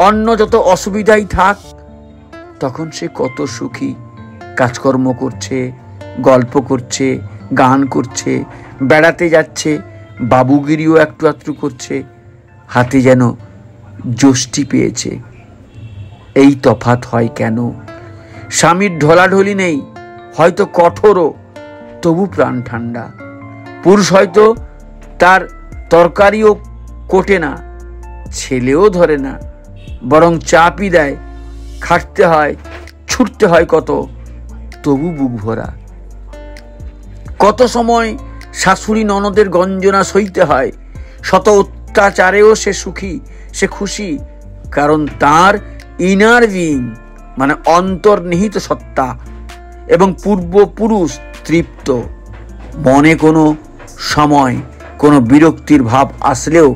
অন্য যত অসুবিধাই থাক, তখন সে কত সুখী, কাজকর্ম করছে, গল্প করছে, গান করছে, বেড়াতে যাচ্ছে, বাবুগিরিও একটু আধটু করছে, হাতে যেন যষ্টি পেয়েছে। এই তফাৎ হয় কেন? স্বামীর ঢলাঢলি নেই, হয়তো কঠোরও, তবু প্রাণ ঠান্ডা। পুরুষ হয়তো তার তরকারিও কোটে না, ছেলেও ধরে না, বরং চাপই দেয়, খাটতে হয়, ছুটতে হয় কত, তবু বুক ভরা। কত সময় শাশুড়ি ননদের গঞ্জনা সইতে হয়, শত অত্যাচারেও সে সুখী, সে খুশি, কারণ তার ইনার বিইং মানে অন্তর্নিহিত সত্তা এবং পূর্বপুরুষ তৃপ্ত। মনে কোনো সময় কোনো বিরক্তির ভাব আসলেও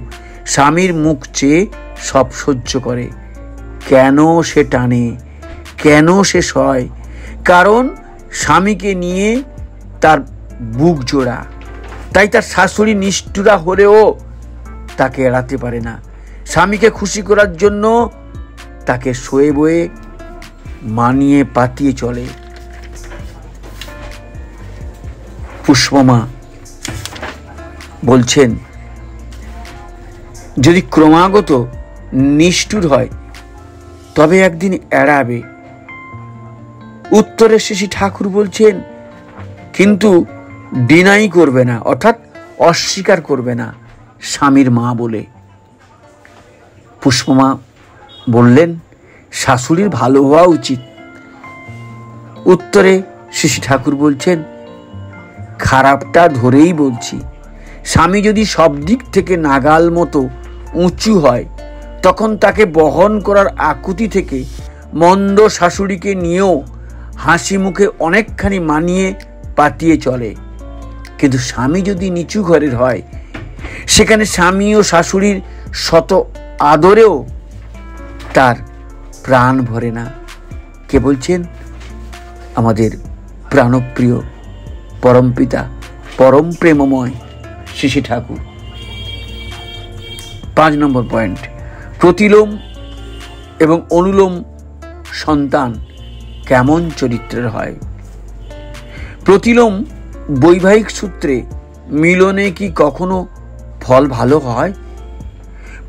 স্বামীর মুখ চেয়ে সব সহ্য করে। কেন সে টানে, কেন সে সয়? কারণ স্বামীকে নিয়ে তার বুক জোড়া। তাই তার শাশুড়ি নিষ্ঠুরা হলেও তাকে এড়াতে পারে না। স্বামীকে খুশি করার জন্য তাকে শোয়ে বয়ে মানিয়ে পাতিয়ে চলে। পুষ্পমা বলছেন, যদি ক্রমাগত নিষ্ঠুর হয় তবে একদিন এড়াবে। উত্তরে শ্রী ঠাকুর বলছেন, কিন্তু ডিনাই করবে না, অর্থাৎ অস্বীকার করবে না স্বামীর মা বলে। পুষ্পমা বললেন, শাশুড়ির ভালো হওয়া উচিত। উত্তরে শ্রী ঠাকুর বলছেন, খারাপটা ধরেই বলছি। স্বামী যদি সব দিক থেকে নাগাল মতো উঁচু হয়, তখন তাকে বহন করার আকুতি থেকে মন্দ শাশুড়িকে নিয়েও হাসি মুখে অনেকখানি মানিয়ে পাতিয়ে চলে। কিন্তু স্বামী যদি নিচু ঘরের হয়, সেখানে স্বামী ও শাশুড়ির শত আদরেও তার প্রাণ ভরে না। কে বলছেন? আমাদের প্রাণপ্রিয় পরমপিতা, পরম প্রেমময় শ্রী ঠাকুর। 5 নম্বর পয়েন্ট, প্রতিলোম এবং অনুলোম সন্তান কেমন চরিত্রের হয়? প্রতিলোম বৈবাহিক সূত্রে মিলনে কি কখনো ফল ভালো হয়?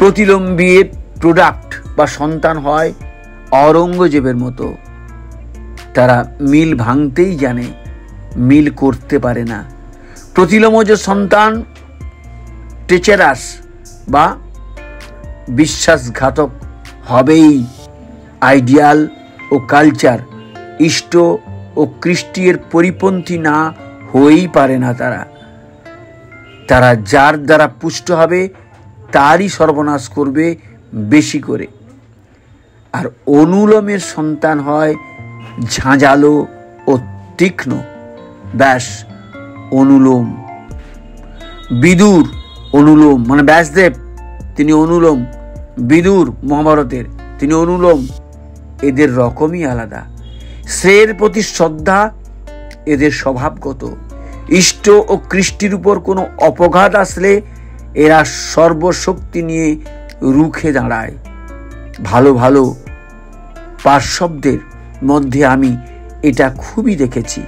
প্রতিলোম বিয়ের প্রোডাক্ট বা সন্তান হয় অরঙ্গজেবের মতো। তারা মিল ভাঙতেই জানে, মিল করতে পারে না। প্রতিলোমজ সন্তান টেচেরাস বা বিশ্বাসঘাতক হবেই। আইডিয়াল ও কালচার, ইষ্ট ও কৃষ্টির পরিপন্থী না হয়েই পারে না। তারা যার দ্বারা পুষ্ট হবে তারই সর্বনাশ করবে বেশি করে। আর অনুলোমের সন্তান হয় ঝাঁঝালো ও তীক্ষ্ণ। ব্যাস অনুলোম। বিদুর অনুলোম, মানে ব্যাসদেব তিনি অনুলোম, বিদুর মহাভারতের তিনি অনুলোম। এদের রকমই আলাদা। শ্রেয়ের প্রতি শ্রদ্ধা এদের স্বভাবগত। ইষ্ট ও কৃষ্টির উপর কোনো অপঘাত আসলে এরা সর্বশক্তি নিয়ে রুখে দাঁড়ায়। ভালো ভালো পার্শ্বদের মধ্যে আমি এটা খুবই দেখেছি।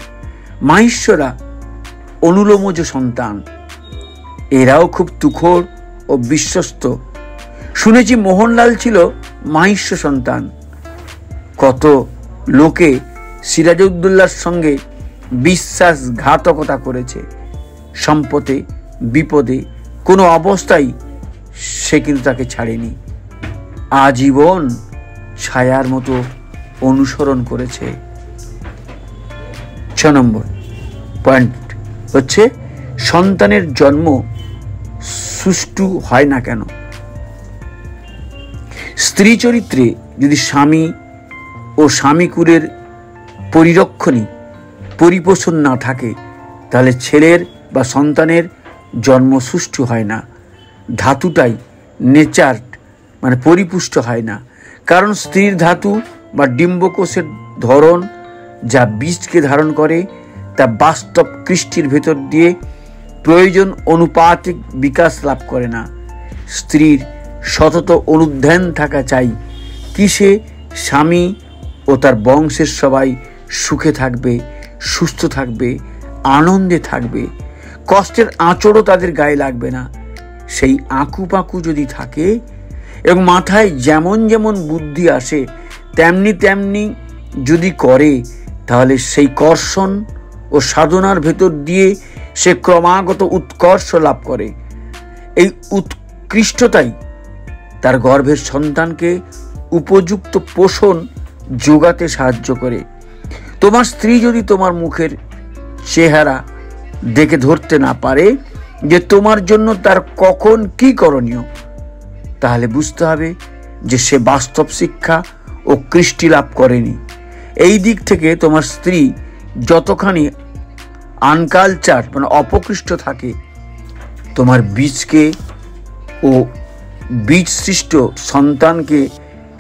মাহেশ্বরা অনুলোমজ সন্তান, এরাও খুব তুখোর ও বিশ্বস্ত। শুনেছি মোহনলাল ছিল মাহেশ্ব সন্তান। কত লোকে সিরাজউদ্দৌলার সঙ্গে বিশ্বাসঘাতকতা করেছে। সম্পদে বিপদে কোনো অবস্থায় সে কিন্তু তাকে ছাড়েনি। আজীবন ছায়ার মতো অনুসরণ করেছে। 6 নম্বর পয়েন্ট হচ্ছে সন্তানের জন্ম সুষ্ঠু হয় না কেন। স্ত্রী চরিত্রে যদি স্বামী ও স্বামীকুলের পরিরক্ষণী পরিপোষণ না থাকে তাহলে ছেলের বা সন্তানের জন্ম সুষ্ঠু হয় না। ধাতুটাই নেচার্ড, মানে পরিপুষ্ট হয় না। কারণ স্ত্রীর ধাতু বা ডিম্বকোষের ধরন যা বীজকে ধারণ করে তা বাস্তব কৃষ্টির ভেতর দিয়ে প্রয়োজন অনুপাতিক বিকাশ লাভ করে না। স্ত্রীর সতত অনুধ্যান থাকা চাই কি সে স্বামী ও তার বংশের সবাই সুখে থাকবে, সুস্থ থাকবে, আনন্দে থাকবে। কষ্টের আঁচড়ও তাদের গায়ে লাগবে না। সেই আঁকুপাকু যদি থাকে এবং মাথায় যেমন যেমন বুদ্ধি আসে তেমনি তেমনি যদি করে তাহলে সেই কর্ষণ ও সাধনার ভেতর দিয়ে সে ক্রমাগত উৎকর্ষ লাভ করে। এই উৎকৃষ্টতাই তার গর্ভের সন্তানকে উপযুক্ত পোষণ যোগাতে সাহায্য করে। তোমার স্ত্রী যদি তোমার মুখের চেহারা দেখে ধরতে না পারে যে তোমার জন্য তার কখন কি করণীয়, তাহলে বুঝতে হবে যে সে বাস্তব শিক্ষা ও কৃষ্টি লাভ করেনি। এই দিক থেকে তোমার স্ত্রী যতখানি আনকালচার মানে অপকৃষ্ট থাকে, তোমার বীজকে ও বীজ সৃষ্ট সন্তানকে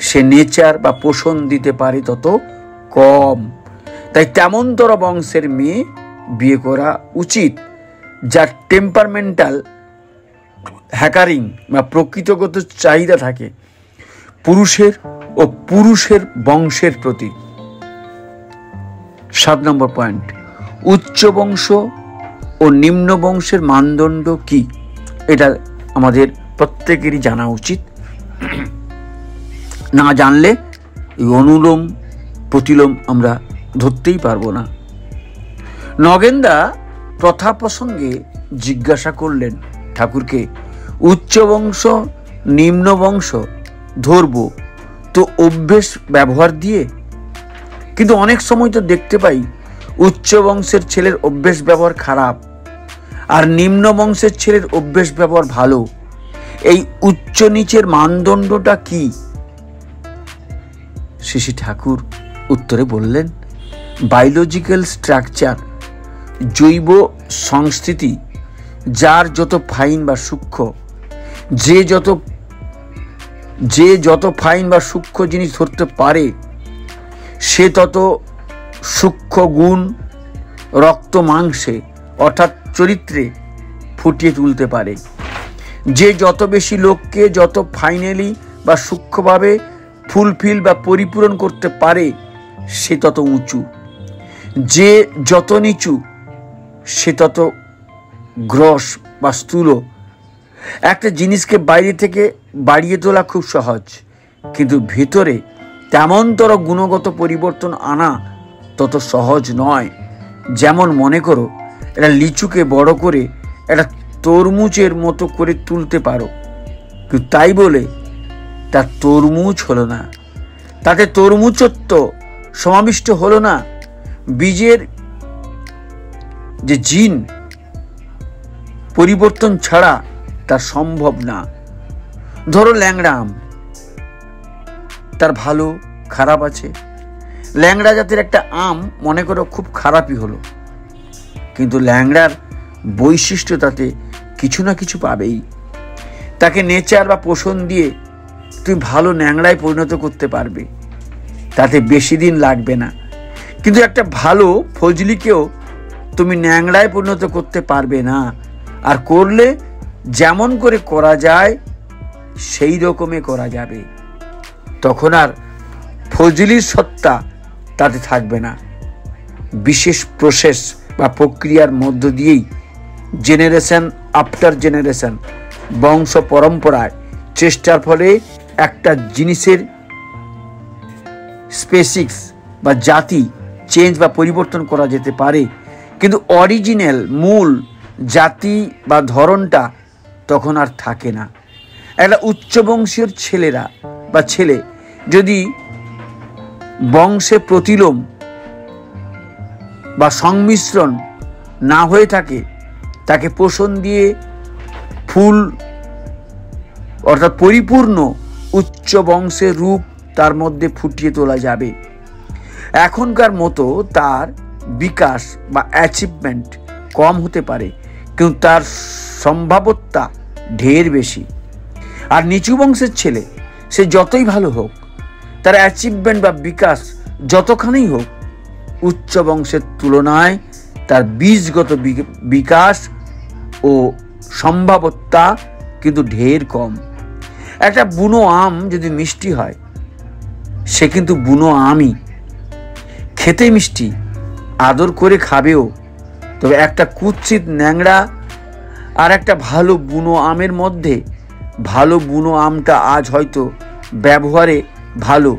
সে নেচার বা পোষণ দিতে পারে তত কম। তাই তেমনতর বংশের মেয়ে বিয়ে করা উচিত যার টেম্পারমেন্টাল হ্যাকারিং বা প্রকৃতগত চাহিদা থাকে পুরুষের ও পুরুষের বংশের প্রতি। 7 নম্বর পয়েন্ট, উচ্চ বংশ ও নিম্ন বংশের মানদণ্ড কি, এটা আমাদের প্রত্যেকেরই জানা উচিত। না জানলে অনুলোম প্রতিলোম আমরা ধরতেই পারবো না। নগেনদা প্রথা প্রসঙ্গে জিজ্ঞাসা করলেন ঠাকুরকে, উচ্চ বংশ নিম্ন বংশ ধরব তো অভ্যেস ব্যবহার দিয়ে? কিন্তু অনেক সময় তো দেখতে পাই উচ্চ বংশের ছেলের অভ্যেস ব্যবহার খারাপ আর নিম্ন বংশের ছেলের অভ্যেস ব্যবহার ভালো। এই উচ্চ নিচের মানদণ্ডটা কি? শ্রী ঠাকুর উত্তরে বললেন, বায়োলজিক্যাল স্ট্রাকচার, জৈব সংস্কৃতি, যার যত ফাইন বা সূক্ষ্ম, যে যত ফাইন বা সূক্ষ্ম জিনিস ধরতে পারে সে তত সূক্ষ্ম গুণ রক্ত মাংসে অর্থাৎ চরিত্রে ফুটিয়ে তুলতে পারে। যে যত বেশি লোককে যত ফাইনালি বা সূক্ষ্মভাবে ফুলফিল বা পরিপূরণ করতে পারে সে তত উঁচু। যে যত নিচু সে তত গ্রস বা স্থূল। একটা জিনিসকে বাইরে থেকে বাড়িয়ে তোলা খুব সহজ, কিন্তু ভেতরে তেমনতর গুণগত পরিবর্তন আনা তত সহজ নয়। যেমন মনে করো একটা লিচুকে বড় করে একটা তরমুজের মতো করে তুলতে পারো, কিন্তু তাই বলে তার তরমুজ হলো না, তাতে তরমুজত্ব সমাবিষ্ট হলো না। বীজের যে জিন পরিবর্তন ছাড়া তা সম্ভব না। ধরো ল্যাংড়া আম, তার ভালো খারাপ আছে। ল্যাংড়া জাতের একটা আম মনে করো খুব খারাপই হলো, কিন্তু ল্যাংড়ার বৈশিষ্ট্য তাতে কিছু না কিছু পাবেই। তাকে নেচার বা পোষণ দিয়ে তুমি ভালো ন্যাংড়ায় পরিণত করতে পারবে, তাতে বেশি দিন লাগবে না। কিন্তু একটা ভালো ফজলিকেও তুমি ন্যাংড়ায় পরিণত করতে পারবে না, আর করলে যেমন করে করা যায় সেই রকমে করা যাবে। তখন আর ফজলির সত্তা তাতে থাকবে না। বিশেষ প্রসেস বা প্রক্রিয়ার মধ্য দিয়েই জেনারেশন আফটার জেনারেশন, বংশ পরম্পরায় চেষ্টার ফলে একটা জিনিসের স্পেসিক্স বা জাতি চেঞ্জ বা পরিবর্তন করা যেতে পারে, কিন্তু অরিজিনাল মূল জাতি বা ধরনটা তখন আর থাকে না। একটা উচ্চ বংশের ছেলেরা বা ছেলে যদি বংশে প্রতিলোম বা সংমিশ্রণ না হয়ে থাকে, তাকে পোষণ দিয়ে ফুল অর্থাৎ পরিপূর্ণ উচ্চ বংশের রূপ তার মধ্যে ফুটিয়ে তোলা যাবে। এখনকার মতো তার বিকাশ বা অ্যাচিভমেন্ট কম হতে পারে, কিন্তু তার সম্ভাব্যতা ঢের বেশি। আর নিচু বংশের ছেলে সে যতই ভালো হোক, তার অ্যাচিভমেন্ট বা বিকাশ যতখানি হোক, উচ্চ বংশের তুলনায় তার বীজগত বিকাশ ও সম্ভাব্যতা কিন্তু ঢের কম। একটা বুনো আম যদি মিষ্টি হয়, সে কিন্তু বুনো আমই, খেতে মিষ্টি, আদর করে খাবেও। তবে একটা কুৎসিত ন্যাংড়া আর একটা ভালো বুনো আমের মধ্যে ভালো বুনো আমটা আজ হয়তো ব্যবহারে ভালো,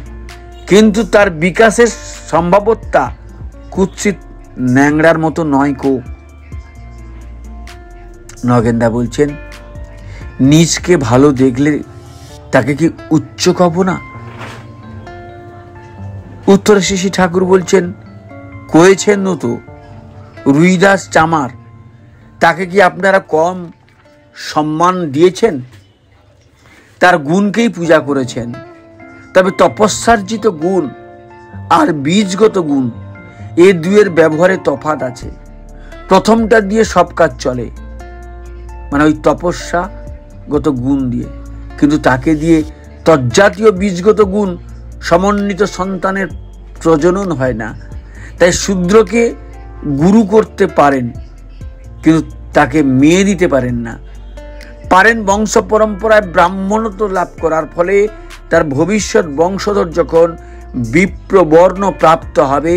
কিন্তু তার বিকাশের সম্ভাব্যতা কুৎসিত ন্যাংড়ার মতো নয় কো। নগেনদা বলছেন, নিজকে ভালো দেখলে তাকে কি উচ্চ কব না? উত্তরে শিশি ঠাকুর বলছেন, কয়েছেন তো রুইদাস চামার, তাকে কি আপনারা কম সম্মান দিয়েছেন? তার গুণকেই পূজা করেছেন। তবে তপস্যার্জিত গুণ আর বীজগত গুণ এ দুয়ের ব্যবহারে তফাৎ আছে। প্রথমটা দিয়ে সব কাজ চলে, মানে ওই তপস্যাগত গুণ দিয়ে, কিন্তু তাকে দিয়ে তজ্জাতীয় বীজগত গুণ সমন্বিত সন্তানের প্রজনন হয় না। তাই শূদ্রকে গুরু করতে পারেন, কিন্তু তাকে মেয়ে দিতে পারেন না। পারেন বংশ পরম্পরায় ব্রাহ্মণত্ব লাভ করার ফলে তার ভবিষ্যৎ বংশধর যখন বিপ্রবর্ণ প্রাপ্ত হবে,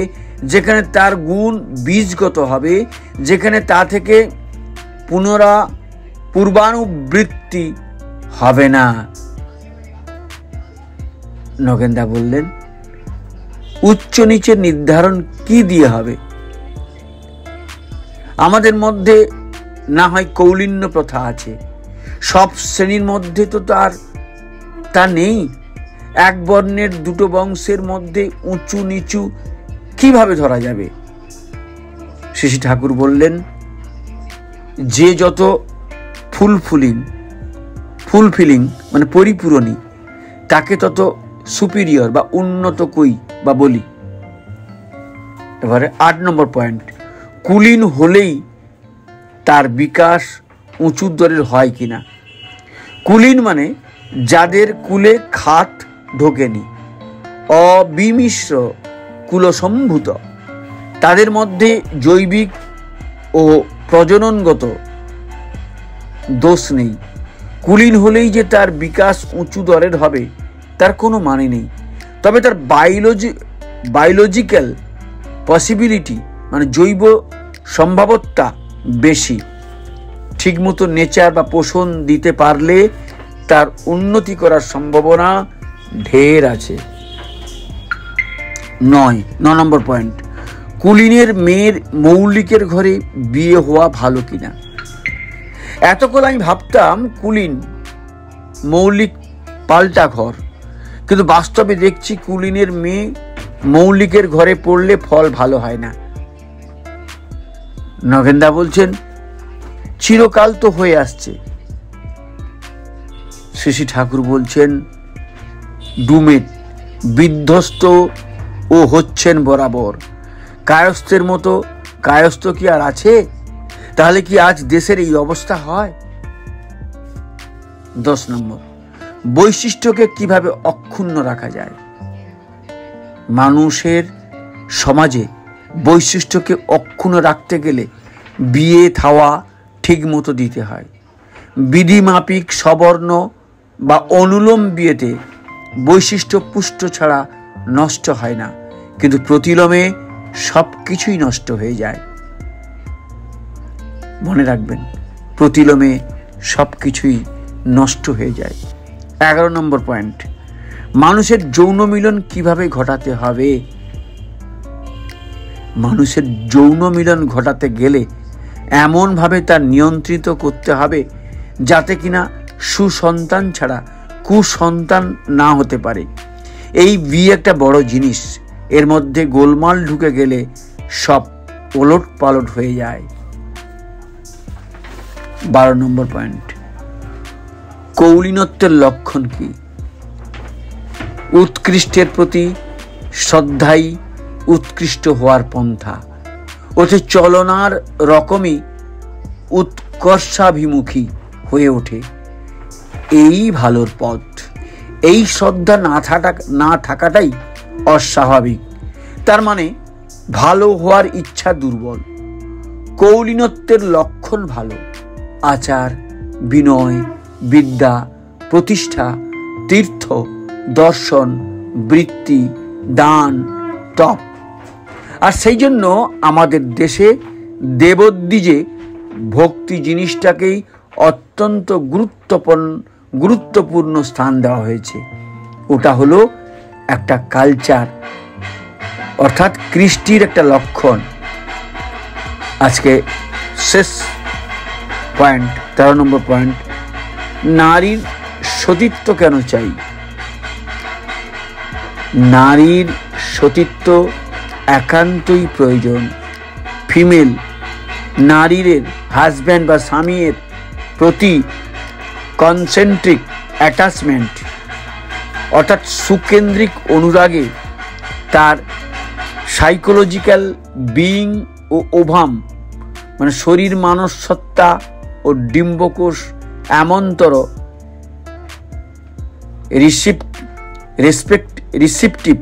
যেখানে তার গুণ বীজগত হবে, যেখানে তা থেকে পূর্বানুবৃত্তি হবে না। নগেনদা বললেন, উচ্চ নিচের নির্ধারণ কি দিয়ে হবে? আমাদের মধ্যে না হয় কৌলিন্য প্রথা আছে, সব শ্রেণীর মধ্যে তো তা নেই। এক বর্ণের দুটো বংশের মধ্যে উঁচু নিচু কিভাবে ধরা যাবে? শিশি ঠাকুর বললেন, যে যত ফুলফিলিং মানে পরিপূরণী, তাকে তত সুপিরিয়র বা উন্নত কই বা বলি। এবারে 8 নম্বর পয়েন্ট, কুলীন হলেই তার বিকাশ উঁচু দরের হয় কিনা। কুলীন মানে যাদের কুলে খাত ঢোকেনি, অবিমিশ্র কুলসম্ভূত, তাদের মধ্যে জৈবিক ও প্রজননগত দোষ নেই। কুলীন হলেই যে তার বিকাশ উঁচু দরের হবে তার কোনো মানে নেই। তবে তার বায়োলজিক্যাল পসিবিলিটি মানে জৈব সম্ভাব্যতা বেশি। ঠিকমতো নেচার বা পোষণ দিতে পারলে তার উন্নতি করার সম্ভাবনা ঢের আছে। 9 নম্বর পয়েন্ট, কুলীনের মেয়ের মৌলিকের ঘরে বিয়ে হওয়া ভালো কিনা। এতক্ষণ আমি ভাবতাম কুলীন মৌলিক পাল্টা ঘর, কিন্তু বাস্তবে দেখছি কুলীনের মেয়ে মৌলিকের ঘরে পড়লে ফল ভালো হয় না। নগেনদা বলছেন চিরকাল তো হয়ে আসছে। শ্রী ঠাকুর বলছেন ডুমেট বিধ্বস্ত ও হচ্ছেন বরাবর। কায়স্থের মতো কায়স্থ কি আর আছে? তাহলে কি আজ দেশের এই অবস্থা হয়? 10 নম্বর, বৈশিষ্ট্যকে কিভাবে অক্ষুণ্ণ রাখা যায়। মানুষের সমাজে বৈশিষ্ট্যকে অক্ষুণ্ণ রাখতে গেলে বিয়ে থাওয়া ঠিক মতো দিতে হয়। বিধিমাফিক সবর্ণ বা অনুলোম বিয়েতে বৈশিষ্ট্য পুষ্ট ছাড়া নষ্ট হয় না, কিন্তু প্রতিলোমে সব কিছুই নষ্ট হয়ে যায়। মনে রাখবেন, প্রতিলোমে সব কিছুই নষ্ট হয়ে যায়। 11 নম্বর পয়েন্ট, মানুষের যৌন মিলন কিভাবে ঘটাতে হবে। মানুষের যৌন মিলন ঘটাতে গেলে এমনভাবে তা নিয়ন্ত্রিত করতে হবে যাতে কিনা সুসন্তান ছাড়া কুসন্তান না হতে পারে। এই বিয়ে একটা বড় জিনিস, এর মধ্যে গোলমাল ঢুকে গেলে সব ওলট পালট হয়ে যায়। 12 নম্বর পয়েন্ট, কৌলীনত্বের লক্ষণ কি। উৎকৃষ্টের প্রতি শ্রদ্ধাই উৎকৃষ্ট হওয়ার পন্থা। ওতে চলনার রকমই উৎকর্ষাভিমুখী হয়ে ওঠে, এই ভালোর পথ। এই শ্রদ্ধা না থাকাটাই অস্বাভাবিক, তার মানে ভালো হওয়ার ইচ্ছা দুর্বল। কৌলীনত্বের লক্ষণ ভালো, আচার, বিনয়, বিদ্যা, প্রতিষ্ঠা, তীর্থ, দর্শন, বৃত্তি, দান, তপ। আর সেই জন্য আমাদের দেশে দেবদ্বিজে ভক্তি জিনিসটাকেই অত্যন্ত গুরুত্বপূর্ণ স্থান দেওয়া হয়েছে। ওটা হলো একটা কালচার, অর্থাৎ কৃষ্টির একটা লক্ষণ। আজকে শেষ পয়েন্ট, 13 নম্বর পয়েন্ট, নারীর সতীত্ব কেন চাই। নারীর সতীত্ব একান্তই প্রয়োজন। ফিমেল নারীর হাজব্যান্ড বা স্বামীর প্রতি কনসেন্ট্রিক অ্যাটাচমেন্ট, অর্থাৎ সুকেন্দ্রিক অনুরাগে তার সাইকোলজিক্যাল বিইং ও ওভাম, মানে শরীর, মানসসত্তা ও ডিম্বকোষ এমনতর রিসিপটিভ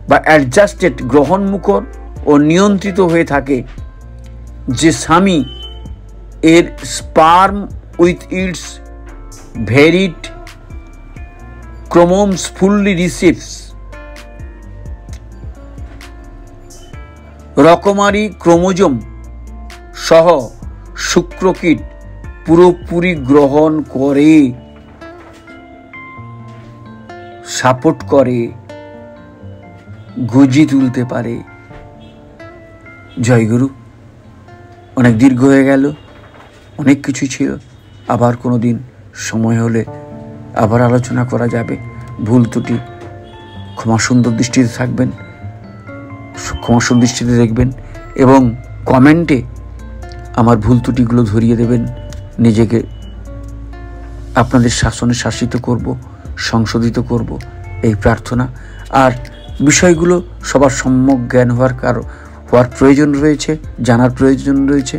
বা অ্যাডজাস্টেড, গ্রহণমুখর ও নিয়ন্ত্রিত হয়ে থাকে যে স্বামী এর sperm with its varied chromosomes fully receives. রকমারি ক্রোমোজোম সহ শুক্রকীট পুরোপুরি গ্রহণ করে, সাপোর্ট করে, গুজি তুলতে পারে। জয়গুরু, অনেক দীর্ঘ হয়ে গেল, অনেক কিছু ছিল। আবার কোনো দিন সময় হলে আবার আলোচনা করা যাবে। ভুল ত্রুটি ক্ষমা সুন্দর দৃষ্টিতে থাকবেন, ক্ষমা সুন্দর দৃষ্টিতে দেখবেন এবং কমেন্টে আমার ভুল ত্রুটিগুলো ধরিয়ে দেবেন। নিজেকে আপনাদের শাসনে শাসিত করব, সংশোধিত করব, এই প্রার্থনা। আর বিষয়গুলো সবার সম্যক জ্ঞান হওয়ার প্রয়োজন রয়েছে, জানার প্রয়োজন রয়েছে,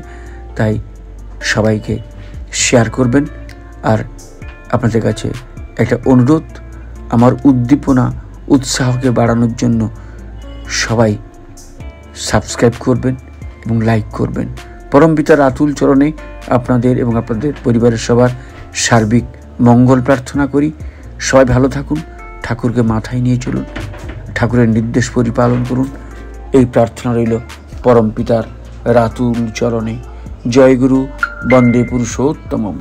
তাই সবাইকে শেয়ার করবেন। আর আপনাদের কাছে একটা অনুরোধ, আমার উদ্দীপনা উৎসাহকে বাড়ানোর জন্য সবাই সাবস্ক্রাইব করবেন এবং লাইক করবেন। পরমপিতার আতুল চরণে আপনাদের এবং আপনাদের পরিবারের সবার সার্বিক মঙ্গল প্রার্থনা করি। সবাই ভালো থাকুন, ঠাকুরকে মাথায় নিয়ে চলুন, ঠাকুরের নির্দেশ পরিপালন করুন, এই প্রার্থনা রইল পরমপিতার আতুল চরণে। জয় গুরু, বন্দে পুরুষোত্তমম।